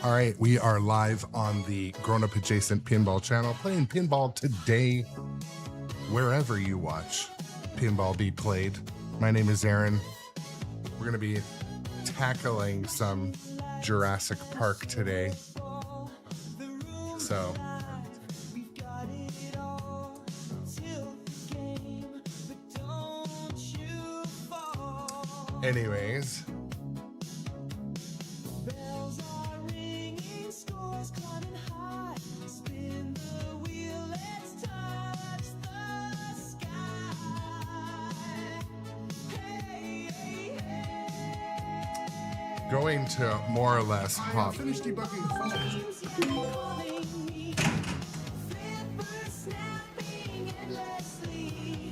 All right, we are live on the Grownup adjacent pinball channel, playing pinball today, wherever you watch pinball be played. My name is Aaron. We're going to be tackling some Jurassic Park today. So, anyways, going to more or less hop. Finish debugging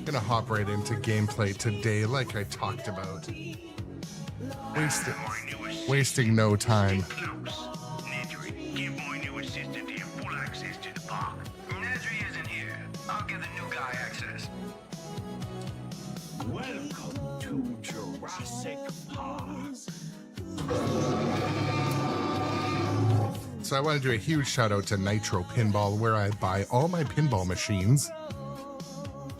Gonna hop right into gameplay today, like I talked about. Wasting no time. Give my new assistant here full access to the park. Nedry isn't here. I'll give the new guy access. Welcome to Jurassic Park. So I want to do a huge shout out to Nitro Pinball, where I buy all my pinball machines.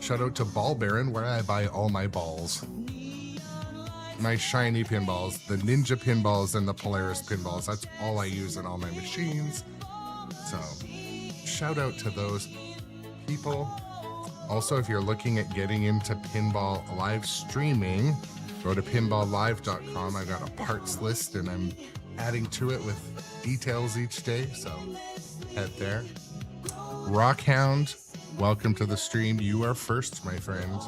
Shout out to Ball Baron, where I buy all my balls. My shiny pinballs, the Ninja pinballs, and the Polaris pinballs. That's all I use in all my machines. So, shout out to those people. Also, if you're looking at getting into pinball live streaming, go to pinballife.com. I got a parts list, and I'm adding to it with details each day. So, head there. Rockhound, welcome to the stream. You are first, my friend.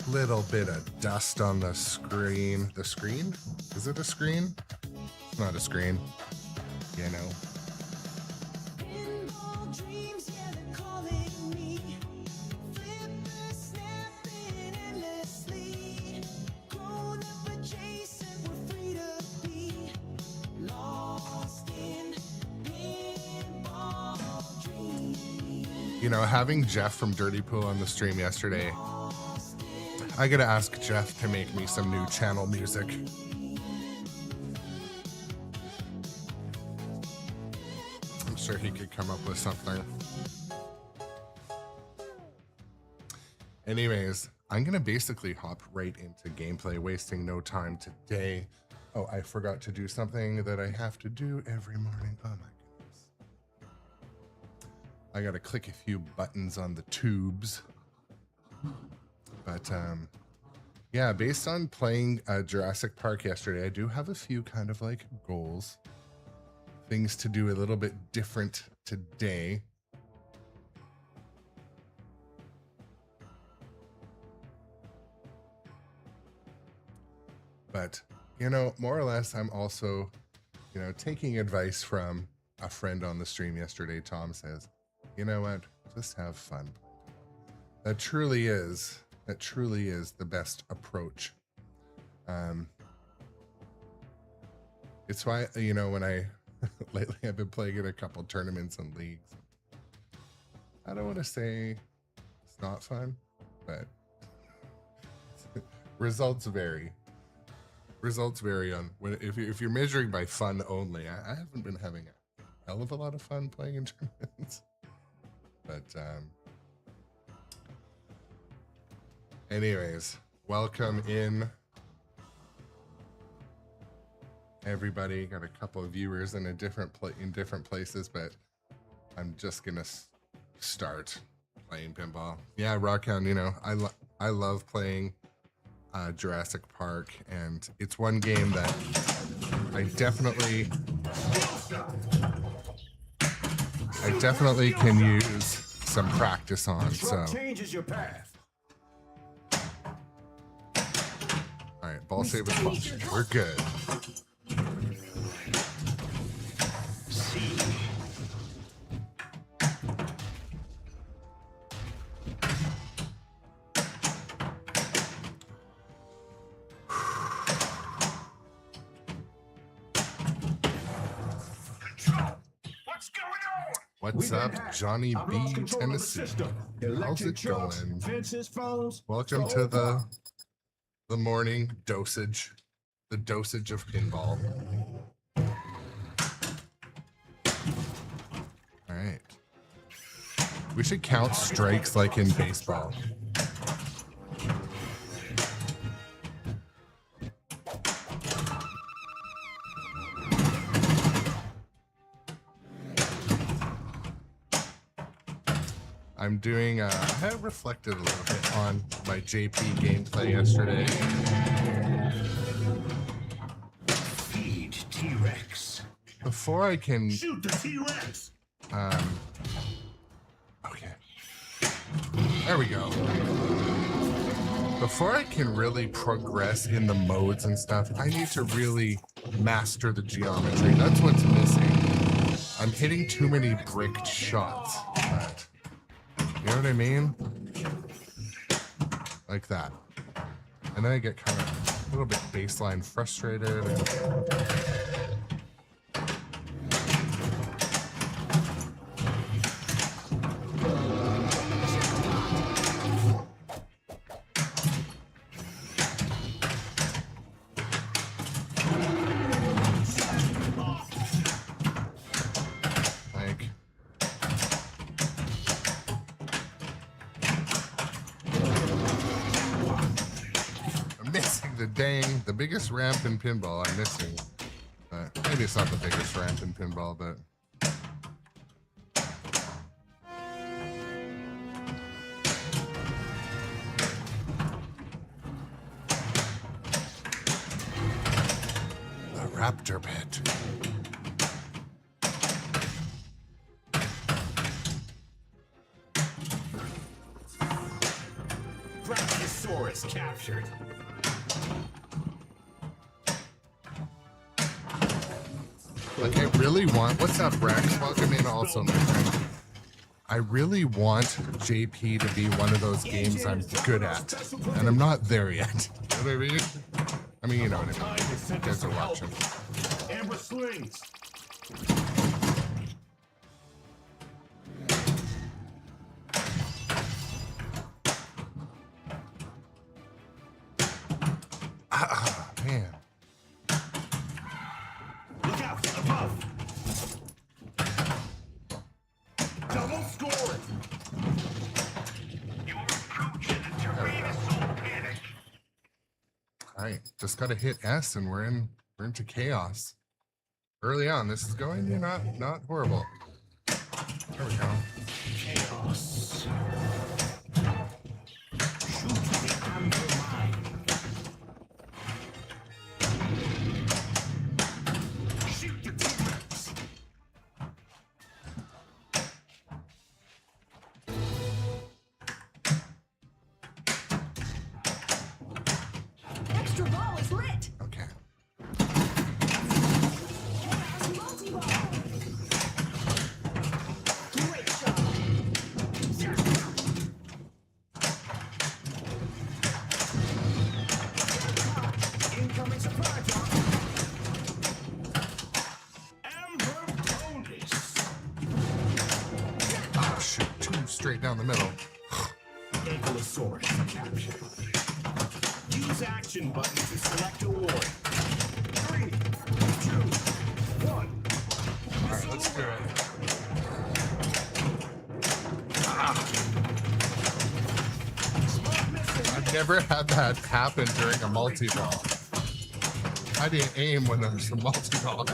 Little bit of dust on the screen. The screen? Is it a screen? It's not a screen. You know. You know, having Jeff from Dirty Pool on the stream yesterday, I gotta ask Jeff to make me some new channel music. I'm sure he could come up with something. Anyways, I'm gonna basically hop right into gameplay, wasting no time today. Oh, I forgot to do something that I have to do every morning. Oh my goodness. I gotta click a few buttons on the tubes. But yeah, based on playing Jurassic Park yesterday, I do have a few kind of like goals, things to do a little bit different today. But, you know, more or less, I'm also, you know, taking advice from a friend on the stream yesterday. Tom says, you know what, just have fun. That truly is the best approach. It's why, you know, when I lately I've been playing in a couple tournaments and leagues. I don't want to say it's not fun, but results vary. Results vary on when if you're measuring by fun only. I haven't been having a hell of a lot of fun playing in tournaments, but anyways, welcome in everybody. Got a couple of viewers in different places, but I'm just gonna start playing pinball. Yeah, Rockhound, you know, I love playing Jurassic Park, and it's one game that I definitely can use some practice on. So changes your path. all right, ball save is sponsored. We're good. What's up, Johnny B, Tennessee? How's it going? Welcome to the morning dosage, the dosage of pinball. All right. We should count strikes like in baseball. I'm doing, I have reflected a little bit on my JP gameplay yesterday. Feed T-Rex. Before I can... Shoot the T-Rex! Okay. There we go. Before I can really progress in the modes and stuff, I need to really master the geometry. That's what's missing. I'm hitting too many bricked shots. But, you know what I mean? Like that. And then I get kind of a little bit baseline frustrated. The biggest ramp in pinball I'm missing. Maybe it's not the biggest ramp in pinball, but the raptor pit. Brachiosaurus captured. Like, I really want... What's up, Rex? Welcome in also, my friend. I really want JP to be one of those games I'm good at. And I'm not there yet. You know what I mean? I mean, you know what I mean. You guys are watching. Amber slings. Man. Look out, above. Double score. You're approaching the Tyrannosaurus panic. All right, just gotta hit S and we're into chaos. Early on, this is going not horrible. There we go. Chaos. Shoot the amber mine. Shoot the T-Rex. Extra ball is lit. Okay. Multi-ball. Great shot. Incoming supply drop. Amber bonus. Oh, shoot. Two straight down the middle. Ankylosaurus captured. Use action button to select award. 3, 2, 1. All right, let's do it. I've never had that happen during a multi-ball. I didn't aim when there was a multi-ball.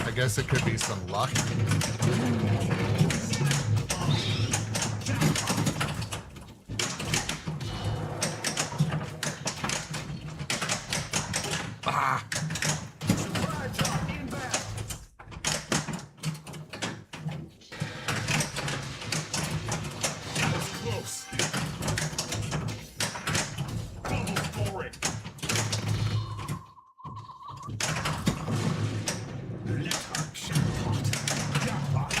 I guess it could be some luck. Ah! Supply drop inbound. That was close. Double scoring. Let her jackpot. Jackpot.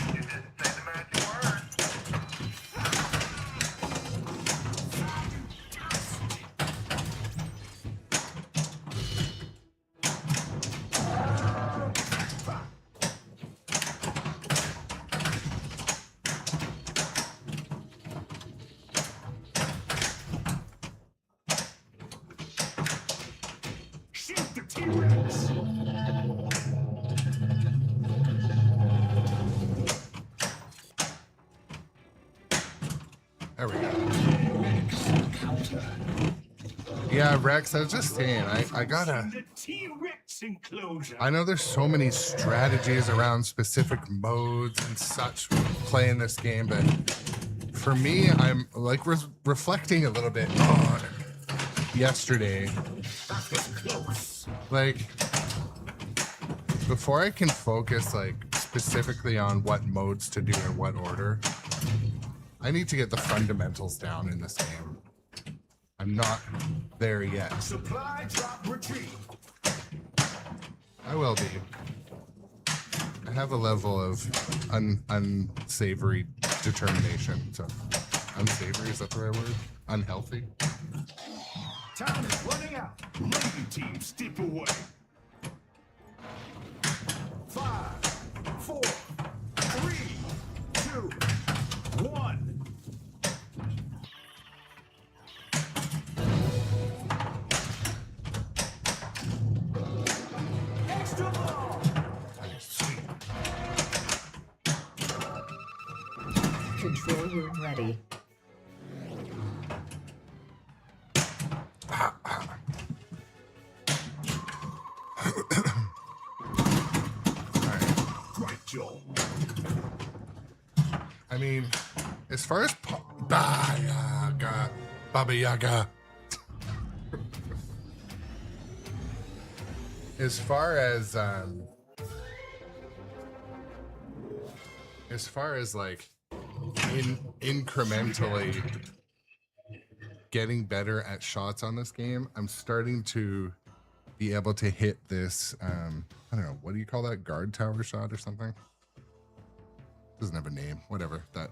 There we go. Counter. Yeah, Rex, I was just saying, I gotta... The T-Rex enclosure. I know there's so many strategies around specific modes and such playing this game, but for me, I'm like reflecting a little bit on yesterday. That was close. Like, before I can focus like specifically on what modes to do in what order, I need to get the fundamentals down in this game. I'm not there yet. Supply drop retreat. I will be. I have a level of unsavory determination. So, unsavory, is that the right word? Unhealthy? Time is running out. Lady team, step away. 5, 4, 3, 2, 1. Extra ball. Control room ready. Right, Joel. I mean, as far as Baba Yaga. As far as like incrementally getting better at shots on this game, I'm starting to be able to hit this I don't know, what do you call that, guard tower shot or something? Doesn't have a name, whatever, that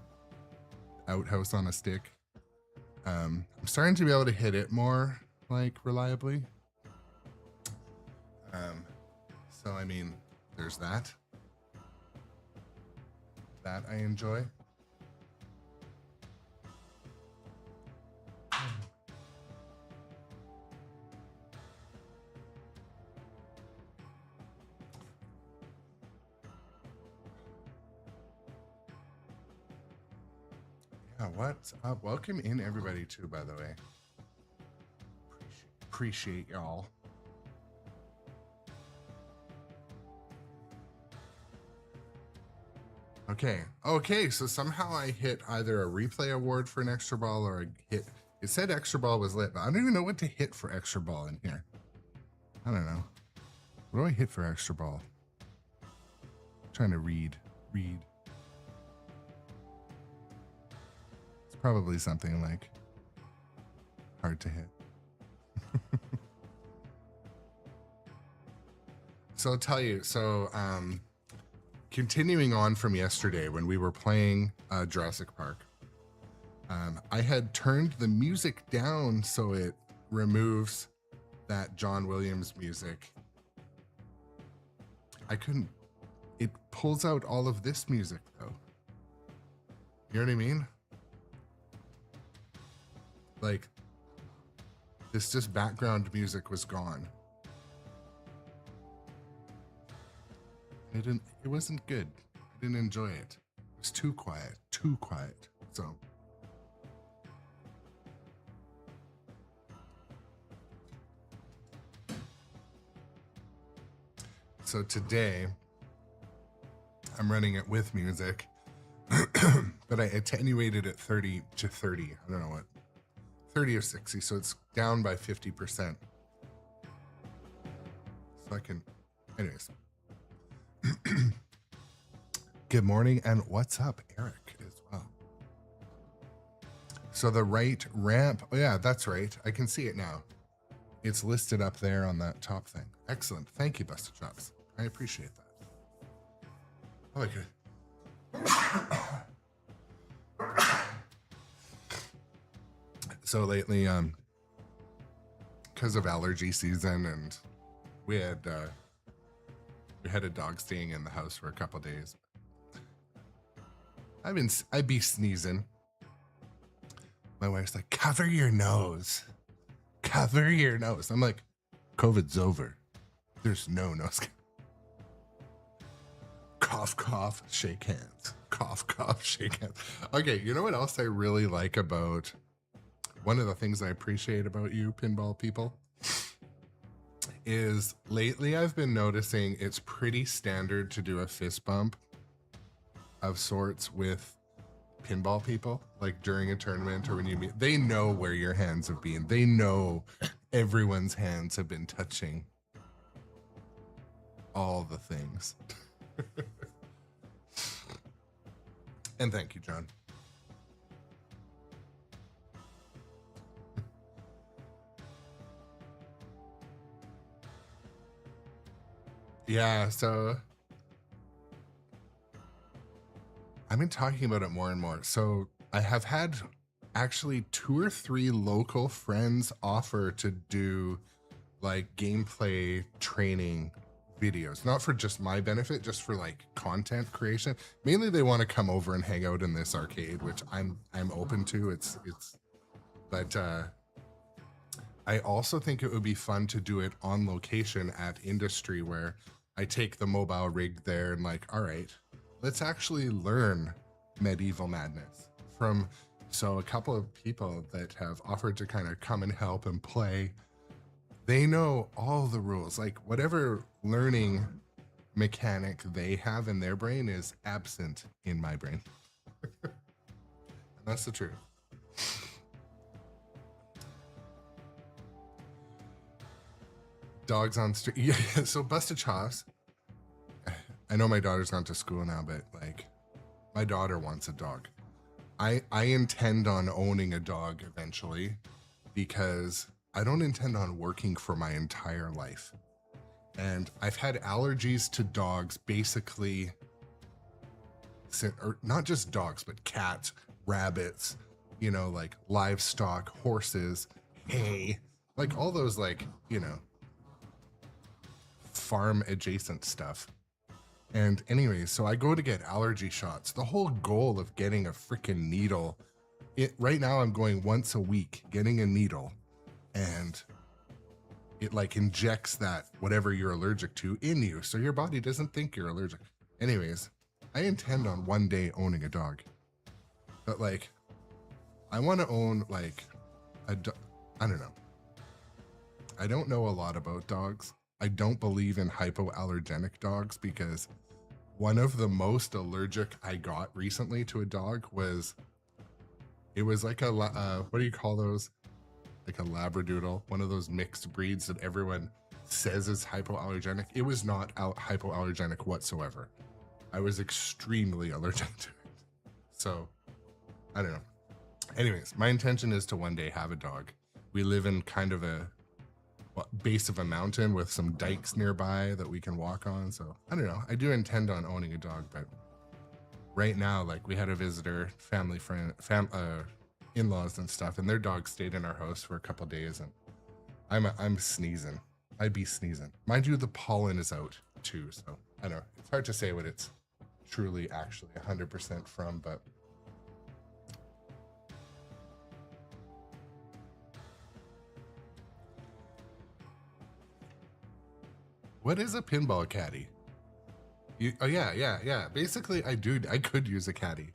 outhouse on a stick. I'm starting to be able to hit it more like reliably. So I mean, there's that I enjoy. Yeah, what's up? Welcome in everybody too, by the way. Appreciate y'all. Okay, so somehow I hit either a replay award for an extra ball or a hit. It said extra ball was lit, but I don't even know what to hit for extra ball in here. I don't know. What do I hit for extra ball? I'm trying to read. It's probably something like hard to hit. So I'll tell you, continuing on from yesterday when we were playing Jurassic Park, I had turned the music down so it removes that John Williams music. I couldn't, it pulls out all of this music though. You know what I mean? Like, this just background music was gone. It wasn't good. I didn't enjoy it. It was too quiet. So today, I'm running it with music, but I attenuated it 30 to 30. I don't know what, 30 or 60. So it's down by 50%. So I can, anyways. Good morning and what's up, Eric, as well. So the right ramp, oh yeah, that's right. I can see it now. It's listed up there on that top thing. Excellent. Thank you, Busted Chops. I appreciate that. Okay. So lately, because of allergy season, and we had a dog staying in the house for a couple days. I'd be sneezing. My wife's like, cover your nose. Cover your nose. I'm like, COVID's over. There's no nose. Cough, cough, shake hands. Cough, cough, shake hands. Okay, you know what else I really like about, one of the things I appreciate about you pinball people is lately I've been noticing it's pretty standard to do a fist bump of sorts with pinball people, like during a tournament or when you meet. They know where your hands have been. They know everyone's hands have been touching all the things. And thank you, John. Yeah, so I've been talking about it more and more. So I have had actually 2 or 3 local friends offer to do like gameplay training videos, not for just my benefit, just for like content creation. Mainly they want to come over and hang out in this arcade, which I'm open to. But I also think it would be fun to do it on location at industry, where I take the mobile rig there and like, all right, let's actually learn medieval madness from. So a couple of people that have offered to kind of come and help and play, they know all the rules, like whatever learning mechanic they have in their brain is absent in my brain. And that's the truth. Dogs on street. Yeah, so busted chops. I know my daughter's gone to school now, but like my daughter wants a dog. I intend on owning a dog eventually, because I don't intend on working for my entire life. And I've had allergies to dogs basically, or not just dogs, but cats, rabbits, you know, like livestock, horses, hay, like all those, like, you know, farm adjacent stuff. And anyways, so I go to get allergy shots. The whole goal of getting a freaking needle, right now I'm going once a week getting a needle, and it like injects that whatever you're allergic to in you, so your body doesn't think you're allergic. Anyways, I intend on one day owning a dog, but like I want to own like I don't know. I don't know a lot about dogs. I don't believe in hypoallergenic dogs, because one of the most allergic I got recently to a dog was, it was like a, what do you call those? Like a Labradoodle, one of those mixed breeds that everyone says is hypoallergenic. It was not hypoallergenic whatsoever. I was extremely allergic to it. So, I don't know. Anyways, my intention is to one day have a dog. We live in kind of a base of a mountain with some dikes nearby that we can walk on. So I don't know. I do intend on owning a dog, but right now, like we had a visitor, family friend, in-laws and stuff, and their dog stayed in our house for a couple days, and I'm sneezing. I'd be sneezing. Mind you, the pollen is out too, so I don't know. It's hard to say what it's truly actually 100% from, but what is a pinball caddy? Oh yeah. Basically, I could use a caddy.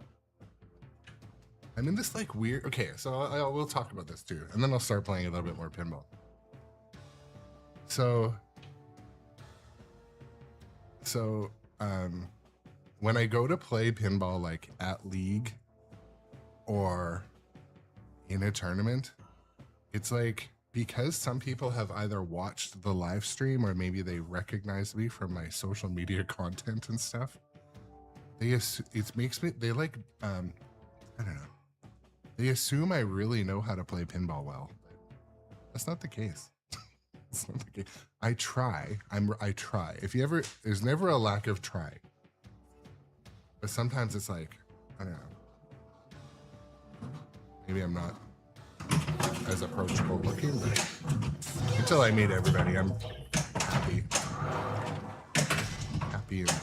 I'm in this like weird. Okay, so we'll talk about this too, and then I'll start playing a little bit more pinball. So when I go to play pinball, like at league or in a tournament, it's like, because some people have either watched the live stream or maybe they recognize me from my social media content and stuff, it makes me, they like, I don't know, they assume I really know how to play pinball well, but that's not the case. It's not the case. I try. I try. There's never a lack of try, but sometimes it's like, I don't know, maybe I'm not as approachable looking, but until I meet everybody, I'm happy and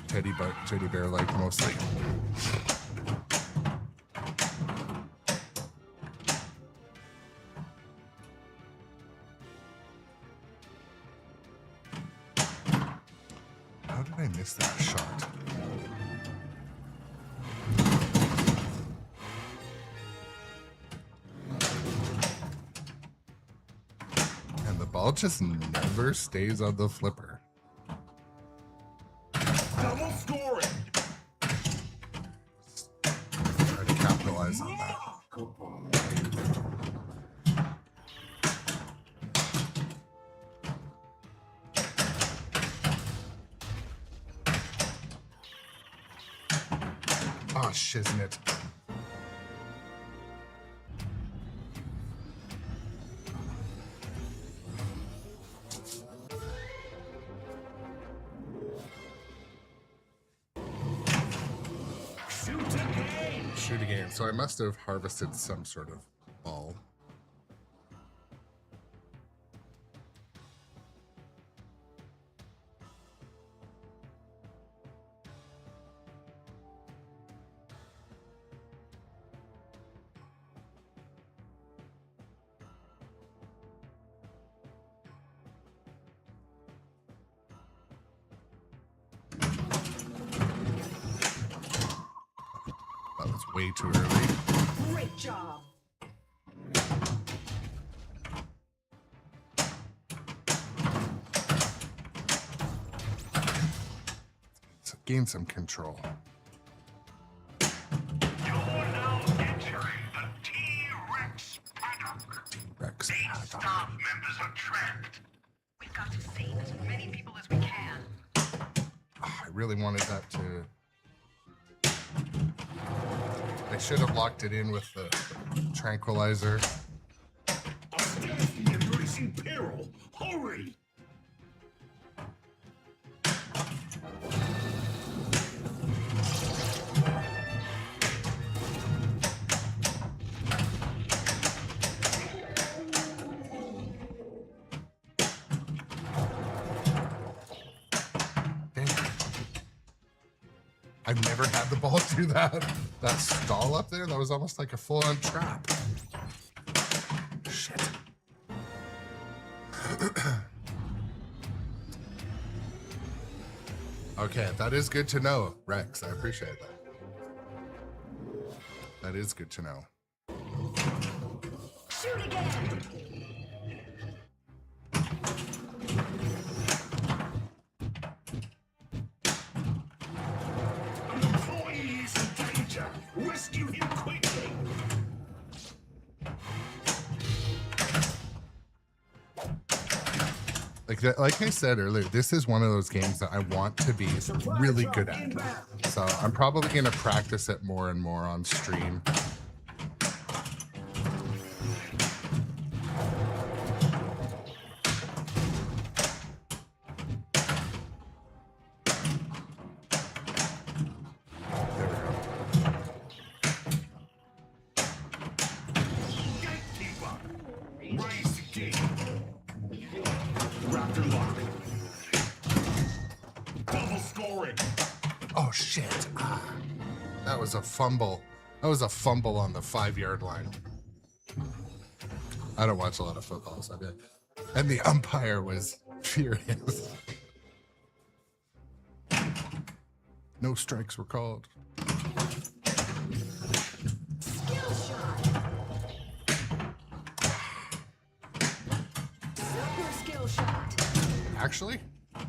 teddy bear like mostly. How did I miss that shot? ball just never stays on the flipper. Double scoring. Try to capitalize on that. Oh, shiznit. Shoot again. So I must have harvested some sort of ball. That was way too early. Great job. So gain some control. You're now entering the T-Rex paddock. Rex. 8 staff members are trapped. We've got to save as many people as we can. I really wanted that to... I should have locked it in with the tranquilizer. I'm embracing peril. Hurry! Dang. I've never had the ball do that. That stall up there, that was almost like a full-on trap. Shit. Okay, that is good to know, Rex. I appreciate that. That is good to know. Shoot again. Employee is in danger. Rescue him quickly. Like I said earlier, this is one of those games that I want to be really good at. So I'm probably going to practice it more and more on stream. There we go. Gatekeeper. Raise the gate. Raptor lock. Double scoring. Oh shit. Ah, that was a fumble. That was a fumble on the 5-yard line. I don't watch a lot of football, so I did. And the umpire was furious. No strikes were called. Skill shot. Super skill shot. Actually,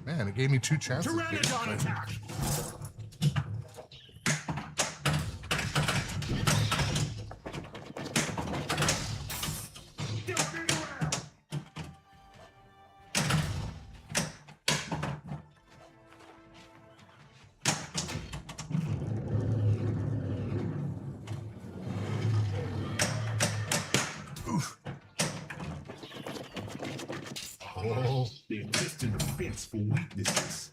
man, it gave me 2 chances. Pteranodon attack. Oh, They exist in defense for weaknesses.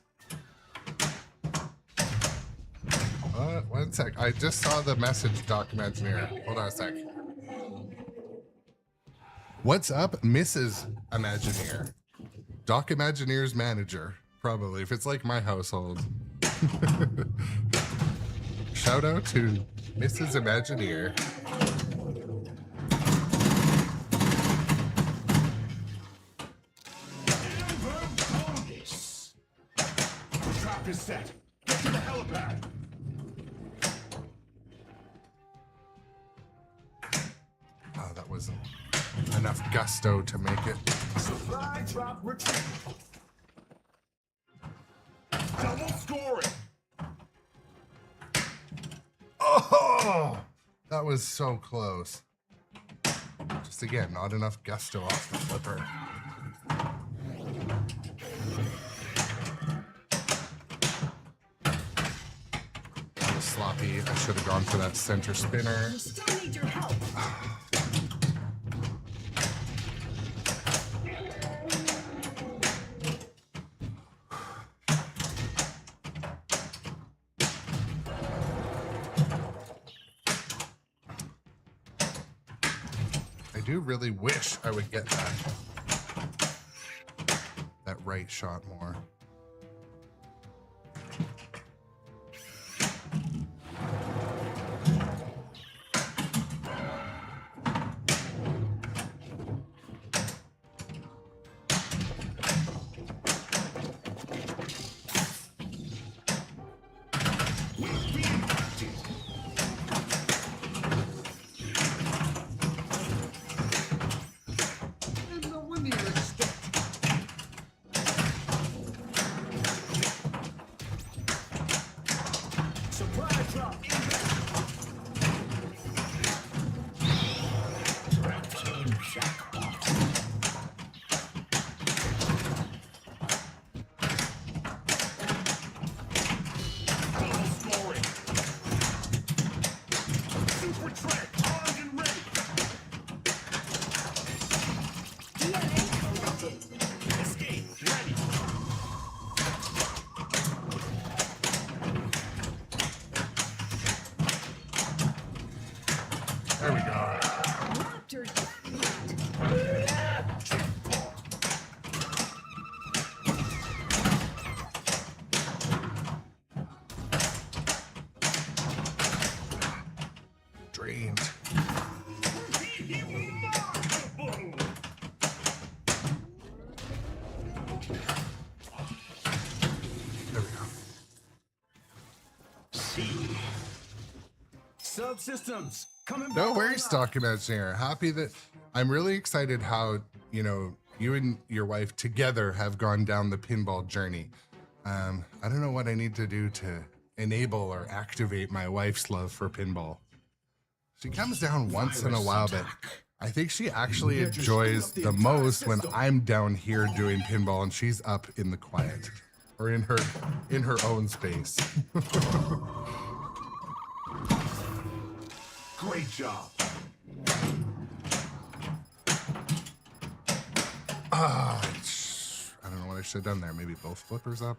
1 sec. I just saw the message, Doc Imagineer. Hold on a sec. What's up, Mrs. Imagineer? Doc Imagineer's manager, probably, if it's like my household. Shout out to Mrs. Imagineer. Bonus. Trap is set. Get to the helipad. Oh, that wasn't enough gusto to make it. Supply drop retreat. Double scoring. Oh, that was so close. Just again, not enough gusto off the flipper. That was sloppy. I should have gone for that center spinner. You still need your help. I do really wish I would get that right shot more. Supply drop inbound. Trap team jackpot. Double scoring. Super Trek armed and ready. DNA corrupted. Escape ready. There we go. Raptor jackpot. Drained. Remarkable. There we go. C. Subsystems coming back. No worries, Document here. Happy that I'm really excited how, you know, you and your wife together have gone down the pinball journey. I don't know what I need to do to enable or activate my wife's love for pinball. She comes down once in a while, but I think she actually enjoys the most when I'm down here doing pinball and she's up in the quiet or in her own space. Great job. I don't know what I should have done there. Maybe both flippers up.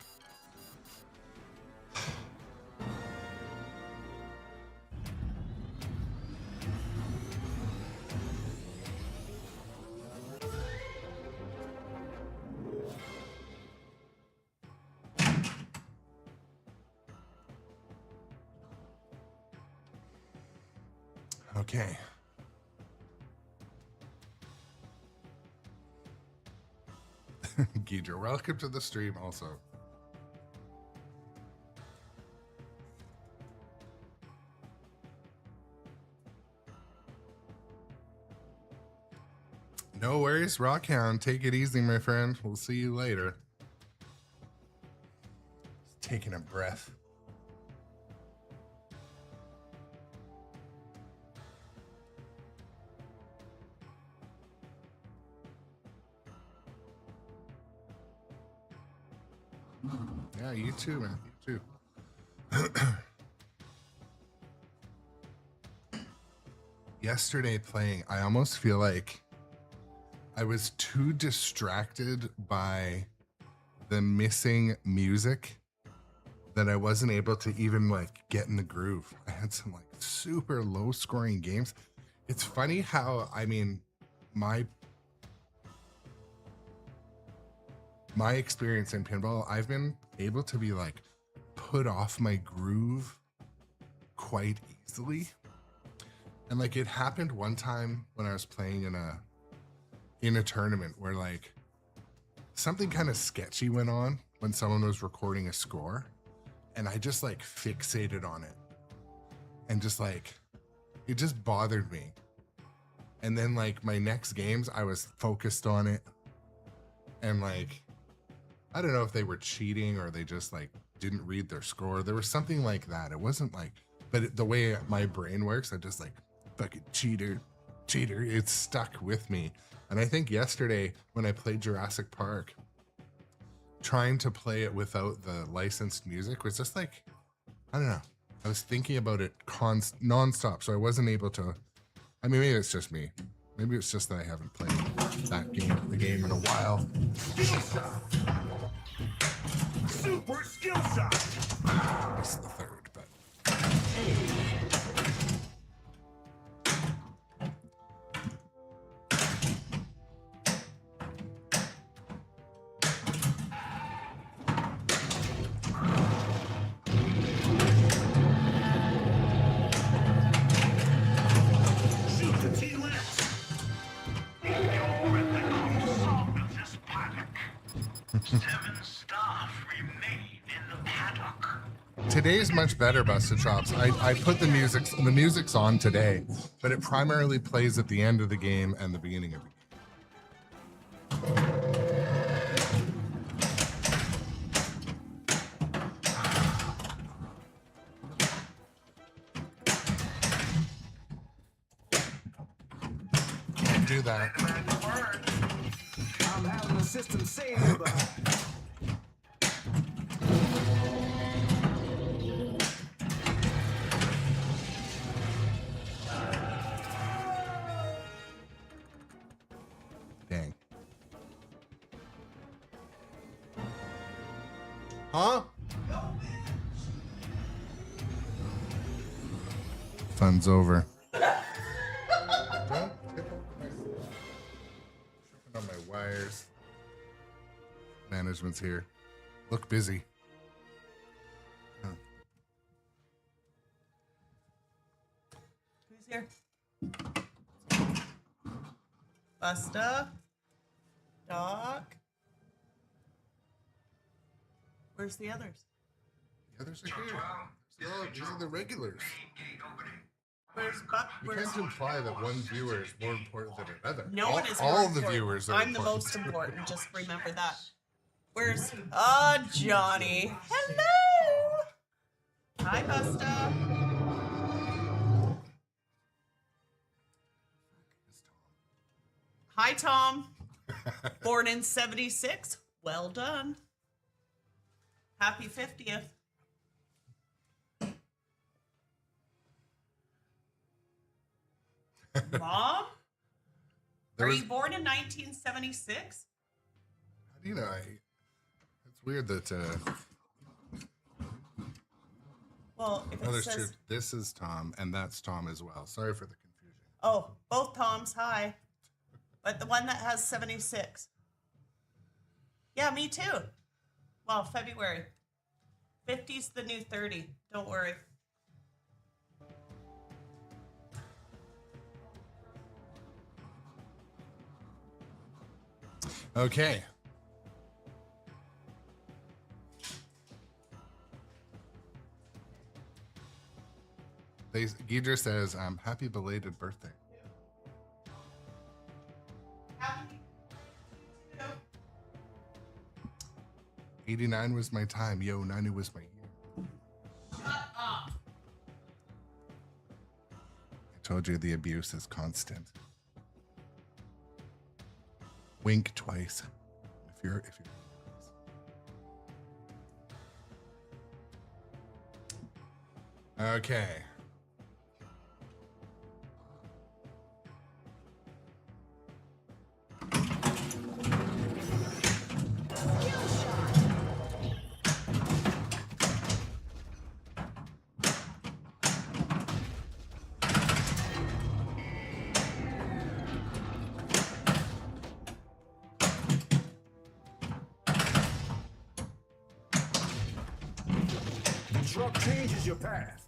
Okay. Gidra, welcome to the stream also. No worries, Rockhound. Take it easy, my friend. We'll see you later. Just taking a breath. Yeah, you too, man. You too. Yesterday playing, I almost feel like I was too distracted by the missing music that I wasn't able to even like get in the groove. I had some like super low scoring games. It's funny how, I mean, my experience in pinball, I've been able to be like put off my groove quite easily. And like it happened one time when I was playing in a tournament where like something kind of sketchy went on when someone was recording a score, and I just like fixated on it and just like it just bothered me. And then like my next games I was focused on it and like, I don't know if they were cheating or they just like didn't read their score. There was something like that. It wasn't like, but the way my brain works, I just like, fucking cheater. It's stuck with me. And I think yesterday when I played Jurassic Park, trying to play it without the licensed music was just like, I don't know. I was thinking about it nonstop, so I wasn't able to. I mean, maybe it's just me. Maybe it's just that I haven't played the game in a while. Skill shot. Super skill shot. This is the third, but. Shoot the T-Lex. Seven staff remain in the paddock. Today's much better, Busted Chops. I put the music's on today, but it primarily plays at the end of the game and the beginning of the game. Can't do that. I'm having the system saved, but Dang. Huh? Fun's over. Don't tip tripping on my wires. Management's here. Look busy. Huh. Who's here? Busta? Doc? Where's the others? The others are here. These are the regulars. Where's Buck? You Where's... can't imply that one viewer is more important than another. No one is all more the important. viewers are I'm the important. most important. Just remember that. Where's Johnny? Hello. Hi, Busta. Hi, Tom. Born in 76. Well done. Happy 50th. Mom? There Are was- you born in 1976? How do you know? It's weird that. Well, if No, it there's two. says... This is Tom, and that's Tom as well. Sorry for the confusion. Oh, both Toms, hi. But the one that has 76. Yeah, me too. Well, February. 50's the new 30. Don't worry. Okay. Geedra says, happy belated birthday. Happy 89 was my time. Yo, 90 was my year. Shut up. I told you the abuse is constant. Wink twice. If you're okay. the truck changes your path.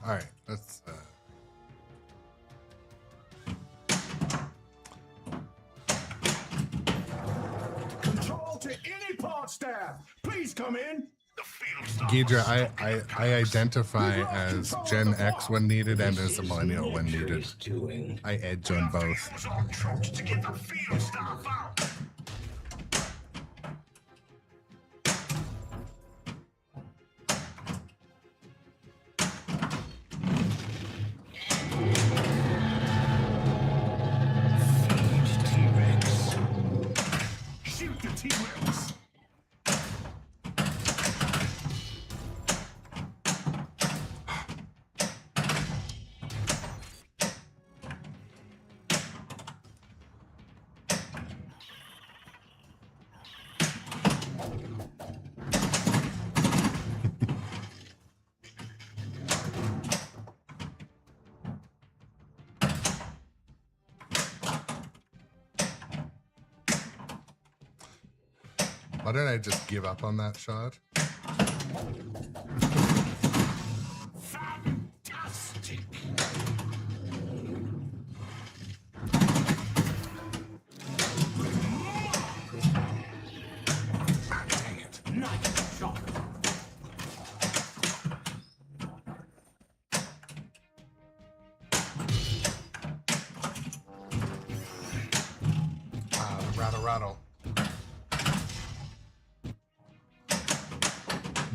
All right, let's. Control to any pod staff. Please come in. The field Gidra, I identify as Gen X when needed and as a millennial when needed. I edge on both. To get the field stuff out. Shoot the T-Rex. Why don't I just give up on that shot? Fantastic. Dang it. Nice shot. Rattle, rattle.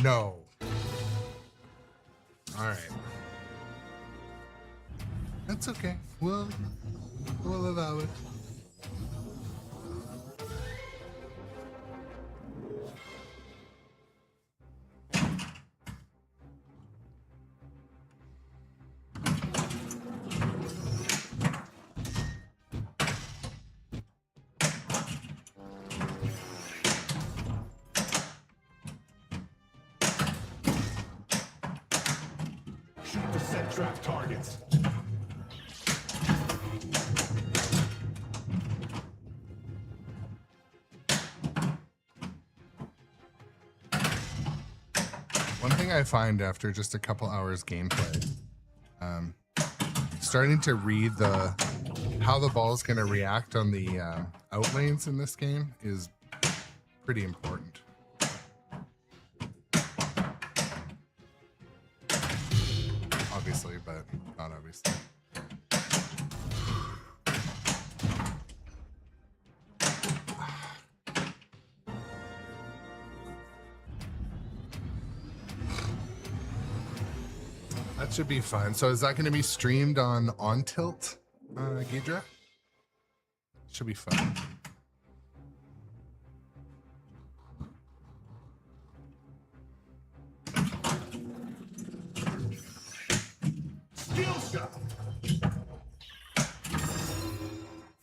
No. All right. That's okay. We'll allow it. Shoot the set trap targets. One thing I find after just a couple hours gameplay, starting to read how the ball is going to react on the outlanes in this game is pretty important. Obviously, but not obviously. That should be fun. So is that going to be streamed on Tilt, Gidra? Should be fun. Skill shot.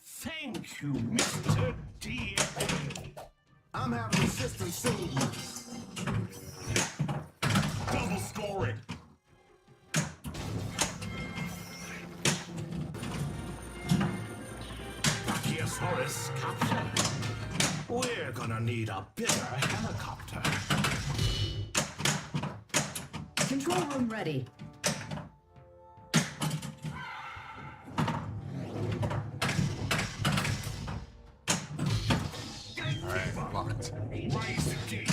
Thank you, Mr. DA. I'm having the system soon. Double scoring. Brachiosaurus capture. We're gonna need a bigger helicopter. Control room ready. All right, locked. Raise the gate.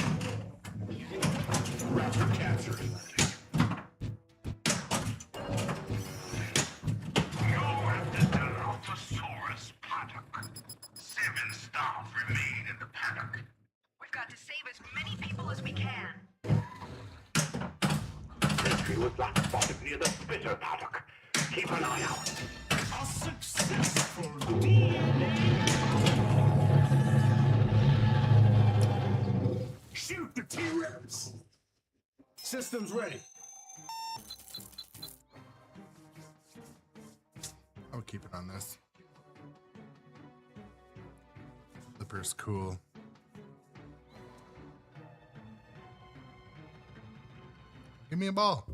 Raptor captured. You're at the Dilophosaurus paddock. 7 staff remain in the paddock. We've got to save as many people as we can. Sentry was last spotted near the Spitter paddock. Keep an eye out. A successful DNA. Shoot the T-Rex. Systems ready. I'll keep it on this. Flipper's cool. Give me a ball.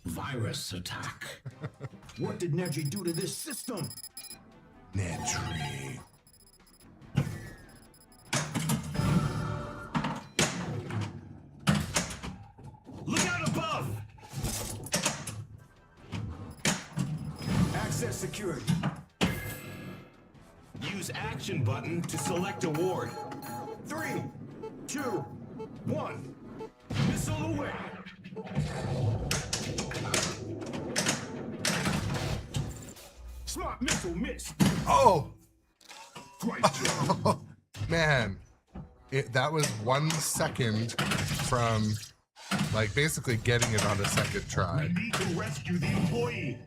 Virus attack. What did Nedry do to this system? Nedry. Look out above. Access security. Use action button to select award. 3, 2, 1. Missile away. Oh! Christ. Man, that was 1 second from, like, basically getting it on a second try. We need to rescue the employee.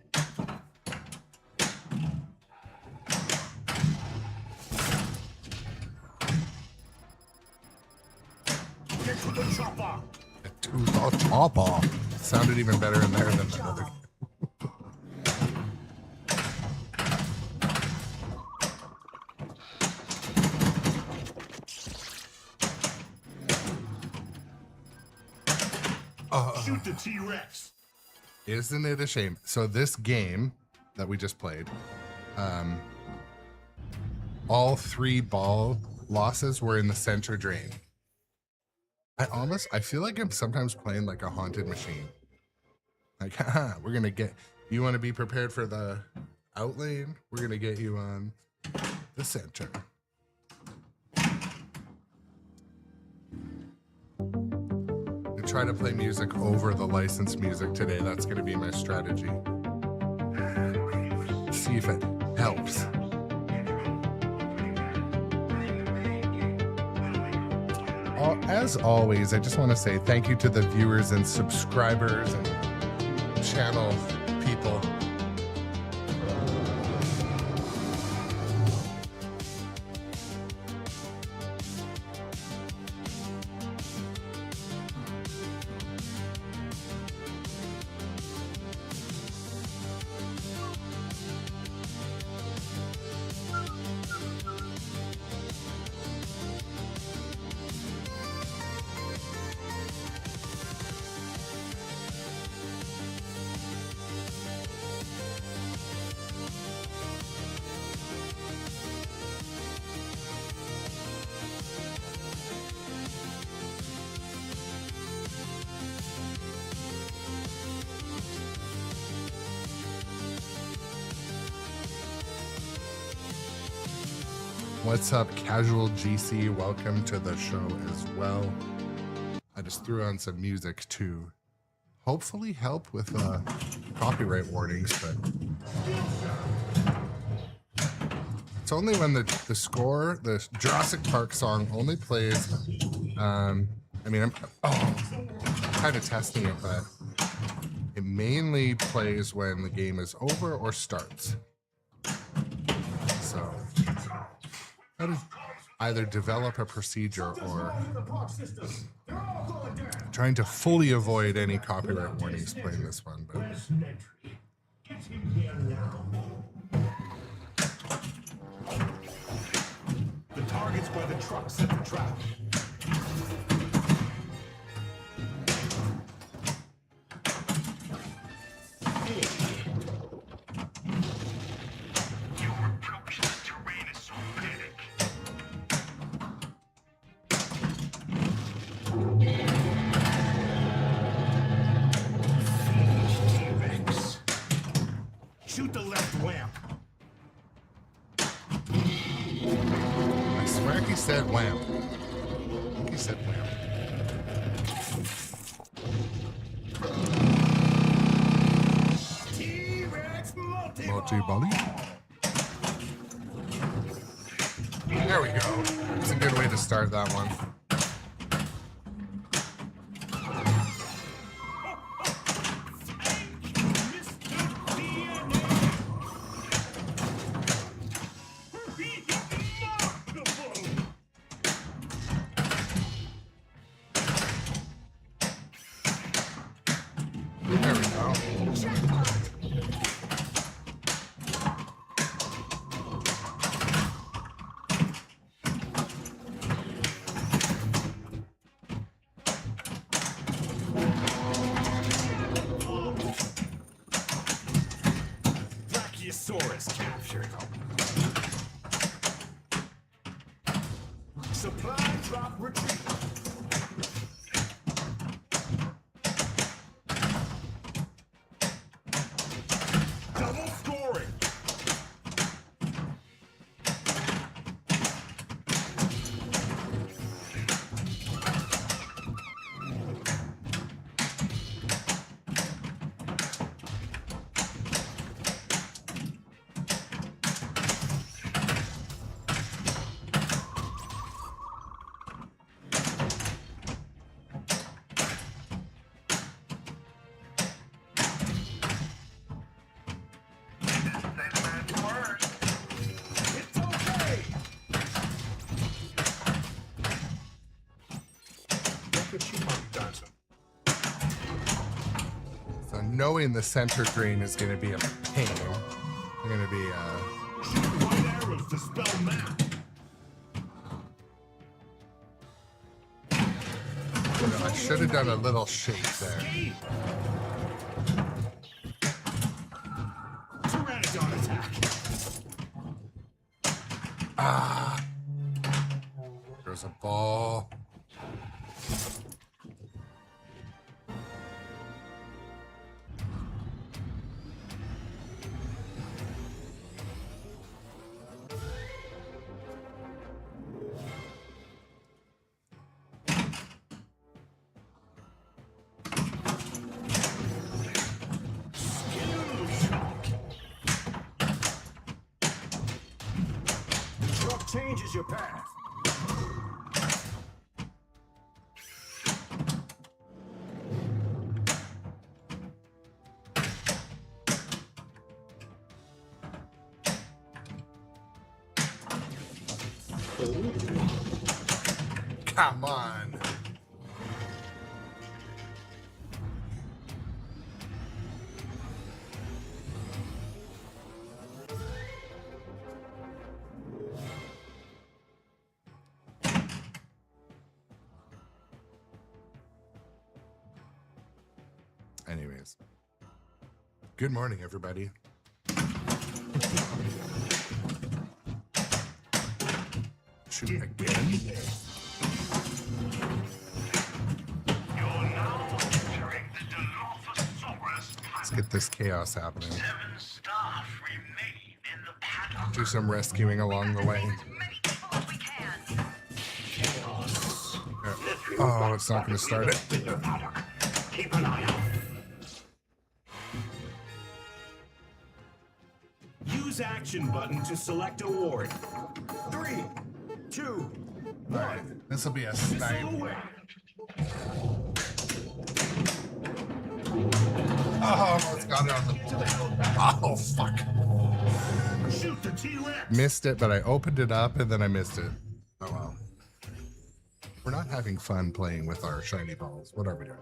Get to the chopper. To the chopper. Sounded even better in there than the other. Shoot the T-Rex. Isn't it a shame? So this game that we just played, all 3 ball losses were in the center drain. I feel like I'm sometimes playing like a haunted machine. Like, haha, we're gonna get, you want to be prepared for the out lane? We're gonna get you on the center. I try to play music over the licensed music today. That's gonna be my strategy. See if it helps. As always, I just want to say thank you to the viewers and subscribers and channel people. What's up, Casual GC? Welcome to the show as well. I just threw on some music to hopefully help with copyright warnings, but it's only when the score, the Jurassic Park song only plays. I mean, I'm kind of testing it, but it mainly plays when the game is over or starts. So how to either develop a procedure or trying to fully avoid any copyright warnings playing this one, but The target's by the truck. Set the trap. Your approach to the terrain is so panic. T-Rex. Shoot the left ramp. I swear he said wham. I think he said wham. T-Rex Multi-bully. There we go. That's a good way to start that one. There we go. Brachiosaurus captured. Supply drop retreat. Double scoring. Johnson. So knowing the center green is going to be a pain. I'm going to be Shoot white arrows to spell map. I should have done a little shake there. Escape. Pteranodon attack. There's a ball. Truck changes your path. Come on. Anyways, good morning, everybody. Shoot again. You're now entering the Dilophosaurus Let's get this chaos happening. 7 staff remain in the paddock. Do some rescuing along the way. As many people as we can. Oh, it's not going to start it. In the paddock. Keep an eye out. Use action button to select award. 3, 2, 1. This will be a snipe. Oh, it's got it on the. Oh, fuck. Shoot the T-Rex. Missed it, but I opened it up and then I missed it. Oh, well. We're not having fun playing with our shiny balls. What are we doing?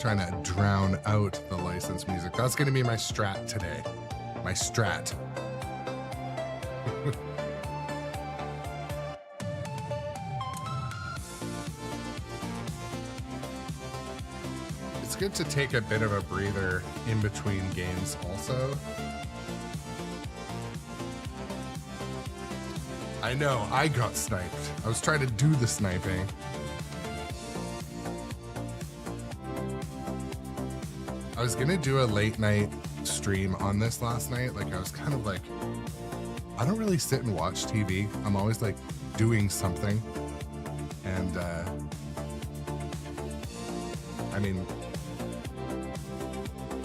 Trying to drown out the licensed music. That's going to be my strat today. My strat. It's good to take a bit of a breather in between games also. I know, I got sniped. I was trying to do the sniping. I was gonna do a late night stream on this last night. Like I was kind of like, I don't really sit and watch TV. I'm always like doing something. And I mean,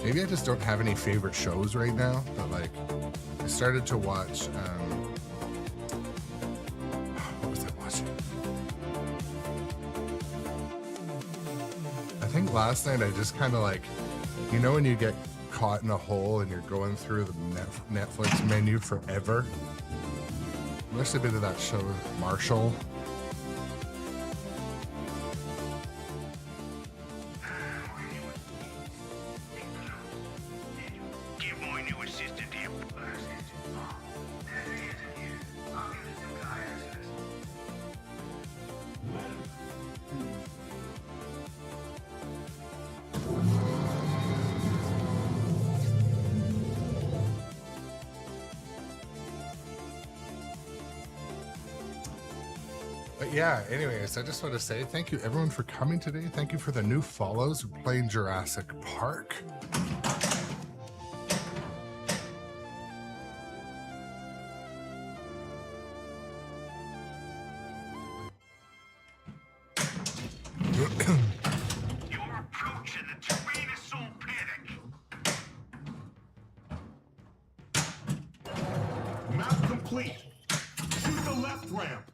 maybe I just don't have any favorite shows right now, but like I started to watch, what was I watching? I think last night I just kind of like, you know when you get caught in a hole and you're going through the Netflix menu forever? There's a bit of that show, Marshall. Give my new assistant here. But yeah, anyways, I just want to say thank you everyone for coming today. Thank you for the new follows. We're playing Jurassic Park. You're approaching the Tyrannosaur paddock. Map complete. Shoot the left ramp.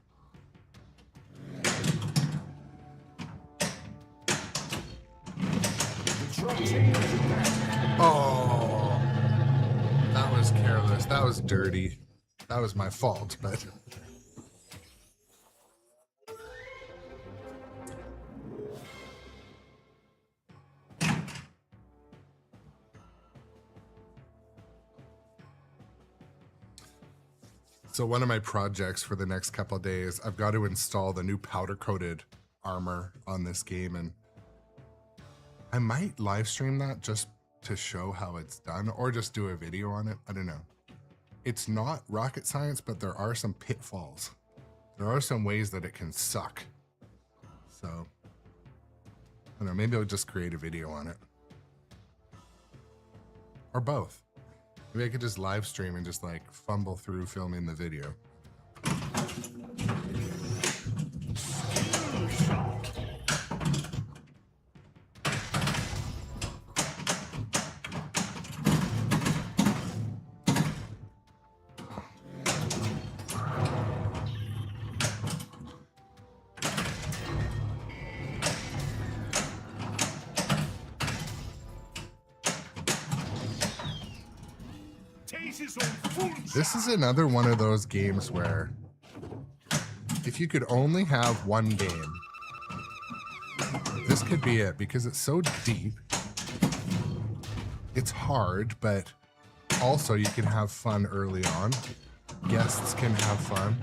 The truck changes your path. Oh. was careless. That was dirty. That was my fault, but... So one of my projects for the next couple of days, I've got to install the new powder-coated armor on this game, and I might live stream that just to show how it's done, or just do a video on it. I don't know. It's not rocket science, but there are some pitfalls. There are some ways that it can suck. So, I don't know, maybe I'll just create a video on it. Or both. Maybe I could just live stream and just like fumble through filming the video. This is another one of those games where if you could only have one game, this could be it, because it's so deep. It's hard, but also you can have fun early on. Guests can have fun.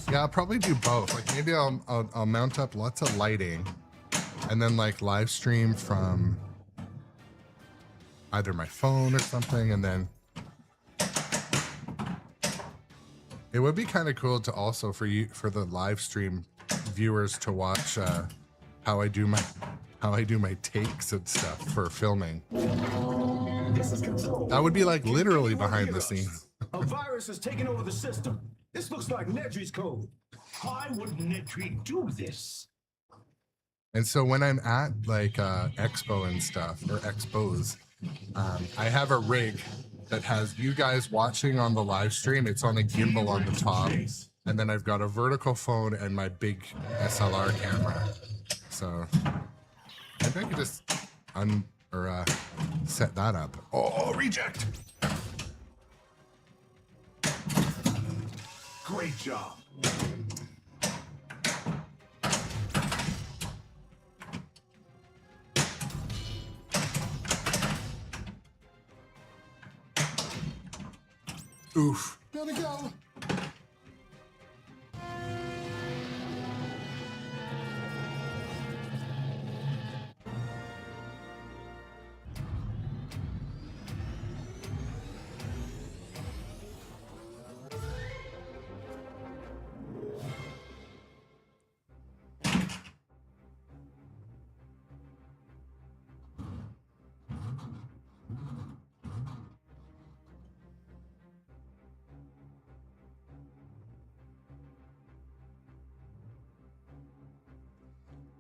Yeah, I'll probably do both. Like maybe I'll mount up lots of lighting and then like live stream from either my phone or something, and then it would be kind of cool to also for the live stream viewers to watch how I do my takes and stuff for filming. That would be like literally behind the scenes. A virus has taken over the system. This looks like Nedry's code. Why would Nedry do this? And so when I'm at like expo and stuff, or expos, I have a rig that has you guys watching on the live stream. It's on a gimbal on the top. And then I've got a vertical phone and my big SLR camera. So maybe I could just set that up. Oh, reject. Great job. Oof. Gotta go.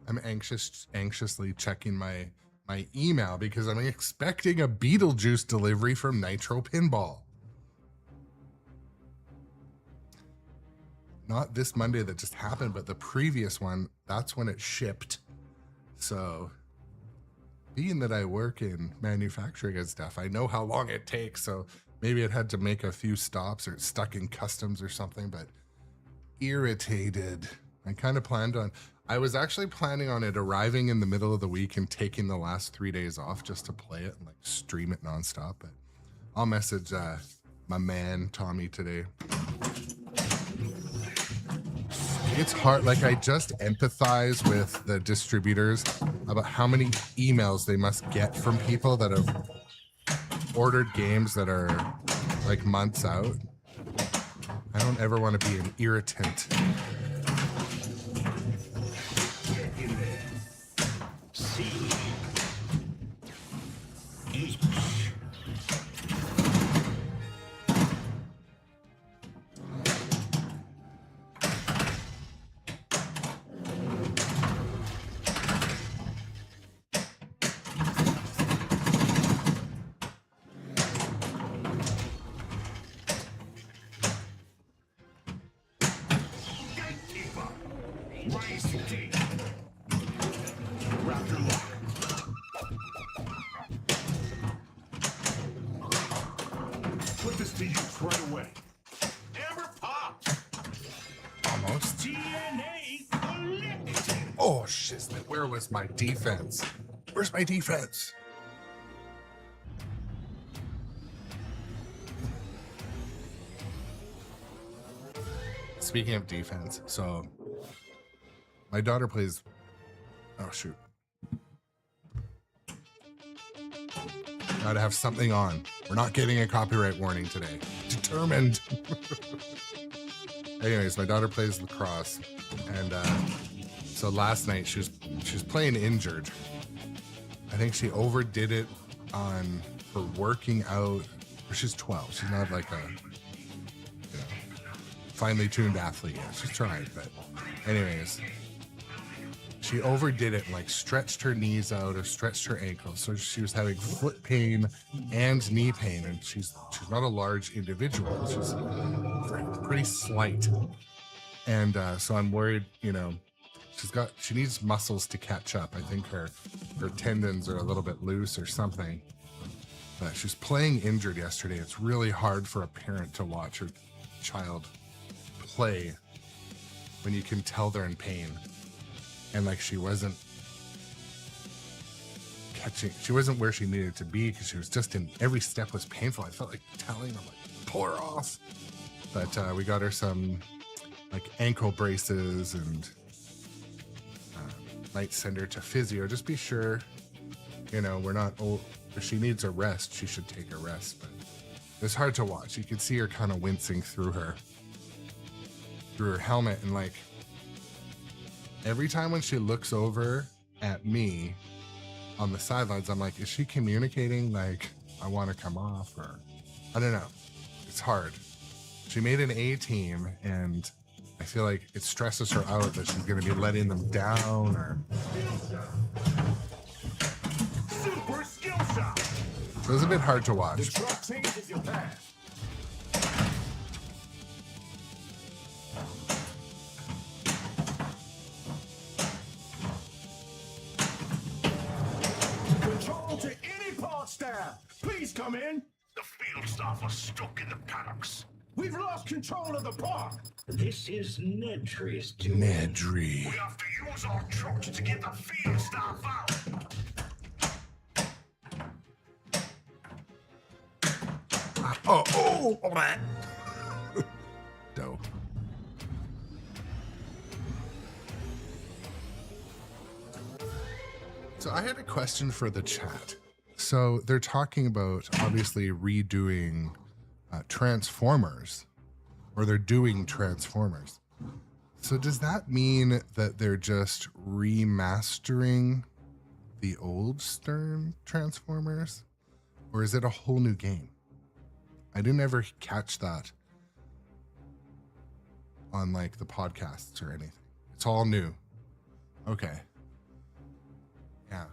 I'm anxiously checking my email because I'm expecting a Beetlejuice delivery from Nitro Pinball. Not this Monday that just happened, but the previous one, that's when it shipped. So being that I work in manufacturing and stuff, I know how long it takes. So maybe it had to make a few stops or it's stuck in customs or something, but irritated. I kind of planned on, I was actually planning on it arriving in the middle of the week and taking the last 3 days off just to play it and like stream it nonstop. But I'll message my man Tommy today. It's hard. Like I just empathize with the distributors about how many emails they must get from people that have ordered games that are like months out. I don't ever want to be an irritant. to use right away. Hammer pop. Almost. DNA collected. Oh, shiznit. Where was my defense? Where's my defense? Speaking of defense, so my daughter plays. Oh, shoot. Gotta have something on. We're not getting a copyright warning today. Determined. Anyways, my daughter plays lacrosse, and so last night she was playing injured. I think she overdid it on her working out. She's 12. She's not like a finely tuned athlete yet. She's trying, but anyways, she overdid it and like stretched her knees out or stretched her ankles. So she was having foot pain and knee pain, and she's not a large individual. She's pretty slight. And so I'm worried, she needs muscles to catch up. I think her tendons are a little bit loose or something. But she was playing injured yesterday. It's really hard for a parent to watch her child play when you can tell they're in pain. And like she wasn't where she needed to be because she was just every step was painful. I felt like telling her, like, pull her off. But we got her some like ankle braces and might send her to physio. Just be sure, we're not old. If she needs a rest, she should take a rest. But it's hard to watch. You can see her kind of wincing through her helmet, and like every time when she looks over at me on the sidelines, I'm like, is she communicating like I want to come off, or I don't know. It's hard. She made an A team, and I feel like it stresses her out that she's going to be letting them down, or Super skill shot. so it's a bit hard to The watch. truck changes your path. Control to any part staff. Please come in. The field staff are stuck in the paddocks. We've lost control of the park. This is Nedry's doing. Nedry. We have to use our trucks to get the field staff out. Oh, dope. So I had a question for the chat. So they're talking about obviously redoing Transformers, or they're doing Transformers. So does that mean that they're just remastering the old Stern Transformers, or is it a whole new game? I didn't ever catch that on like the podcasts or anything. It's all new. Okay. Yeah.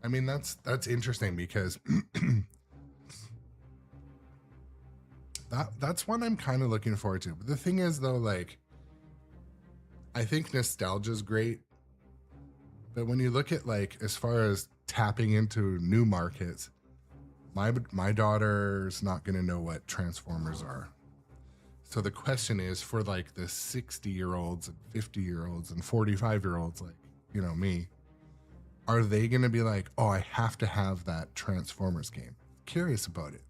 I mean, that's interesting because that's one I'm kind of looking forward to. But the thing is though, like, I think nostalgia is great. But when you look at like, as far as tapping into new markets, my daughter's not going to know what Transformers are. So the question is for like the 60-year-olds and 50-year-olds and 45-year-olds, like, me, are they going to be like, oh, I have to have that Transformers game? Curious about it.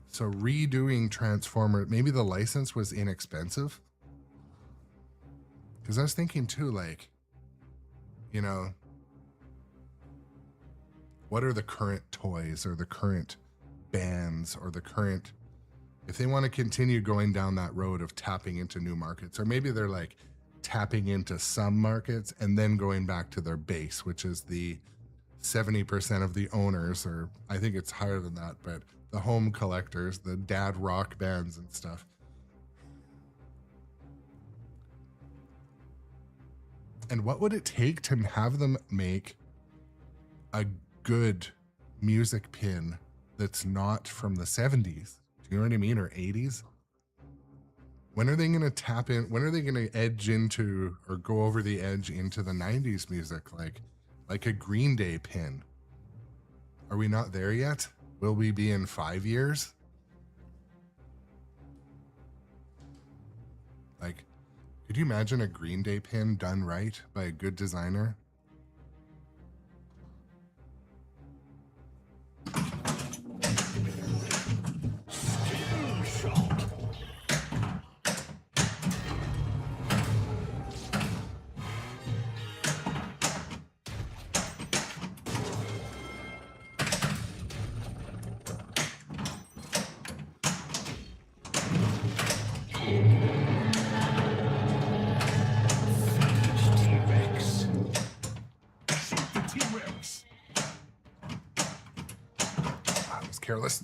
So redoing Transformers, maybe the license was inexpensive. Because I was thinking too, like, what are the current toys or the current bands or the current, if they want to continue going down that road of tapping into new markets, or maybe they're like tapping into some markets and then going back to their base, which is the 70% of the owners, or I think it's higher than that, but the home collectors, the dad rock bands and stuff. And what would it take to have them make a good music pin that's not from the 70s? Do you know what I mean? Or 80s? When are they going to tap in? When are they going to edge into or go over the edge into the 90s music? Like a Green Day pin. Are we not there yet? will we be in 5 years? Like, could you imagine a Green Day pin done right by a good designer? T-Rex. Shoot the T-Rex. I was careless.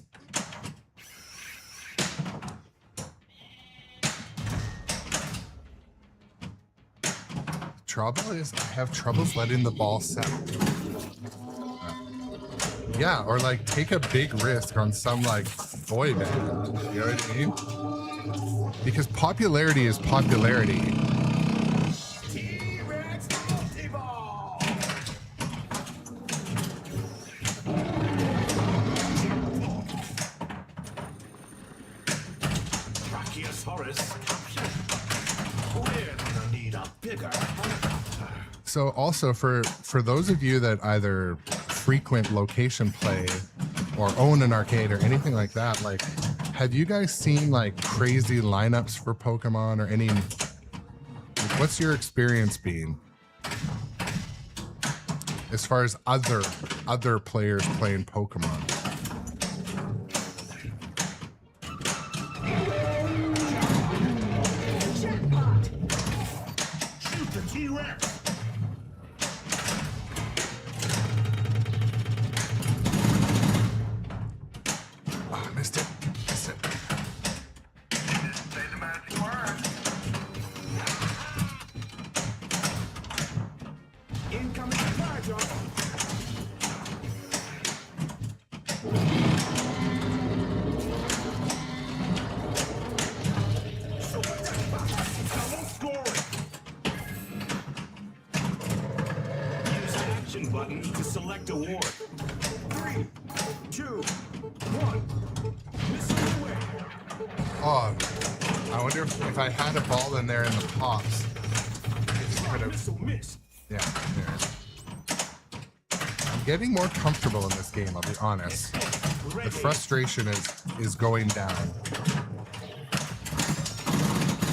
Trouble is I have troubles letting the ball settle. Yeah, or like take a big risk on some like boy band. You know what I mean? Because popularity is popularity. T-Rex multi-ball. Brachiosaurus captured. We're gonna need a bigger helicopter. So also for those of you that either frequent location play or own an arcade or anything like that, like, have you guys seen like crazy lineups for Pokemon or any, like, what's your experience been as far as other players playing Pokemon? Jackpot. Shoot the T-Rex. Oh, I missed it. Missed it. Didn't say the magic word. Incoming fire drop. Double scoring. Use action button to select award. 3, 2, 1. Missile away. Oh, I wonder if I had a ball in there in the pops. I just could have. Missile missed. Yeah, there. I'm getting more comfortable in this game, I'll be honest. The frustration is going down.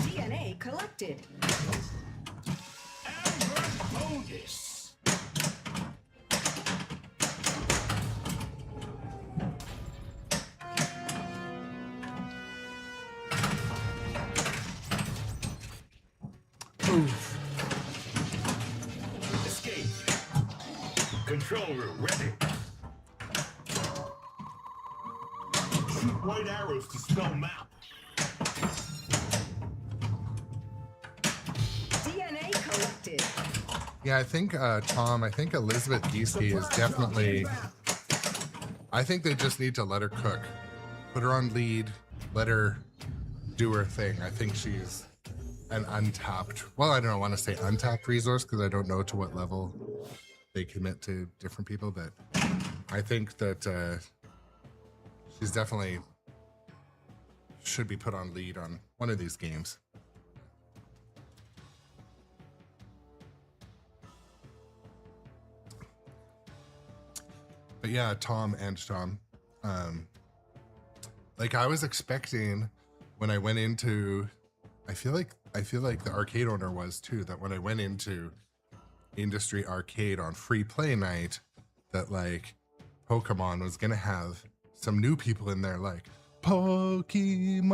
DNA collected. Amber bonus. Oof. Escape. Control room ready. Shoot white arrows to spell map. DNA collected. Yeah, I think, Tom, I think Elizabeth Geesky is definitely... I think they just need to let her cook. Put her on lead. Let her do her thing. I think she's an untapped... Well, I don't want to say untapped resource because I don't know to what level they commit to different people, but I think that she's definitely should be put on lead on one of these games. But yeah, Tom, like I was expecting when I went into, I feel like the arcade owner was too, that when I went into Industry Arcade on free play night, that like Pokemon was gonna have some new people in there, like Pokemon,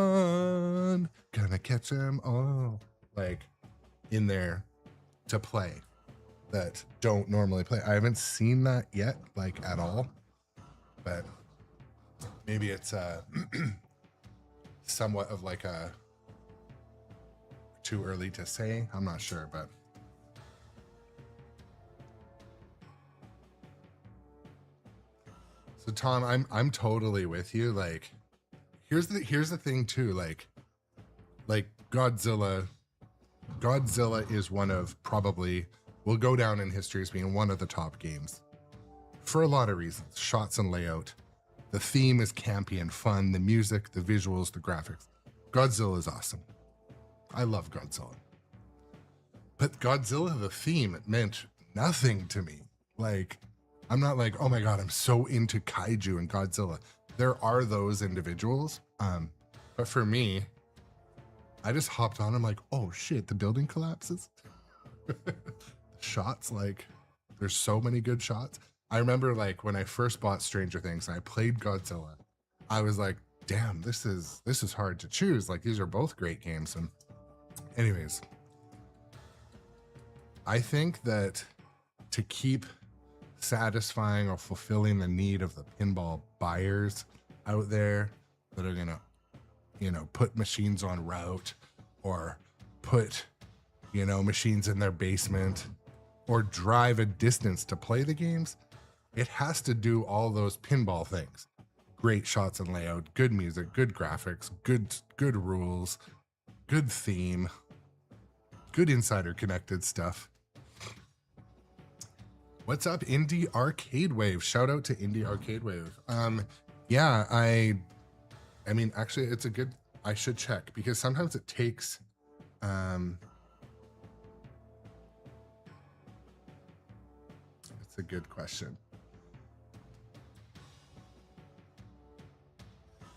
gonna catch them all, like in there to play that don't normally play. I haven't seen that yet, like at all, but maybe it's somewhat of like a too early to say. I'm not sure, but so Tom, I'm totally with you. Like, here's the thing too. Like Godzilla is one of probably will go down in history as being one of the top games for a lot of reasons, shots and layout The theme is campy and fun. The music, the visuals, the graphics. Godzilla is awesome. I love Godzilla. But Godzilla, the theme, it meant nothing to me. Like, I'm not like, oh my God, I'm so into kaiju and Godzilla. There are those individuals. But for me, I just hopped on. I'm like, oh shit, the building collapses. Shots, like, there's so many good shots. I remember like when I first bought Stranger Things and I played Godzilla, I was like, damn, this is hard to choose. Like, these are both great games. And anyways, I think that to keep satisfying or fulfilling the need of the pinball buyers out there that are gonna, you know, put machines on route or put, you know, machines in their basement or drive a distance to play the games, it has to do all those pinball things. Great shots and layout, good music, good graphics, good rules, good theme, good insider connected stuff. What's up, Indie Arcade Wave? Shout out to Indie Arcade Wave. Yeah, I mean, actually, it's a good, I should check because sometimes it takes, it's a good question.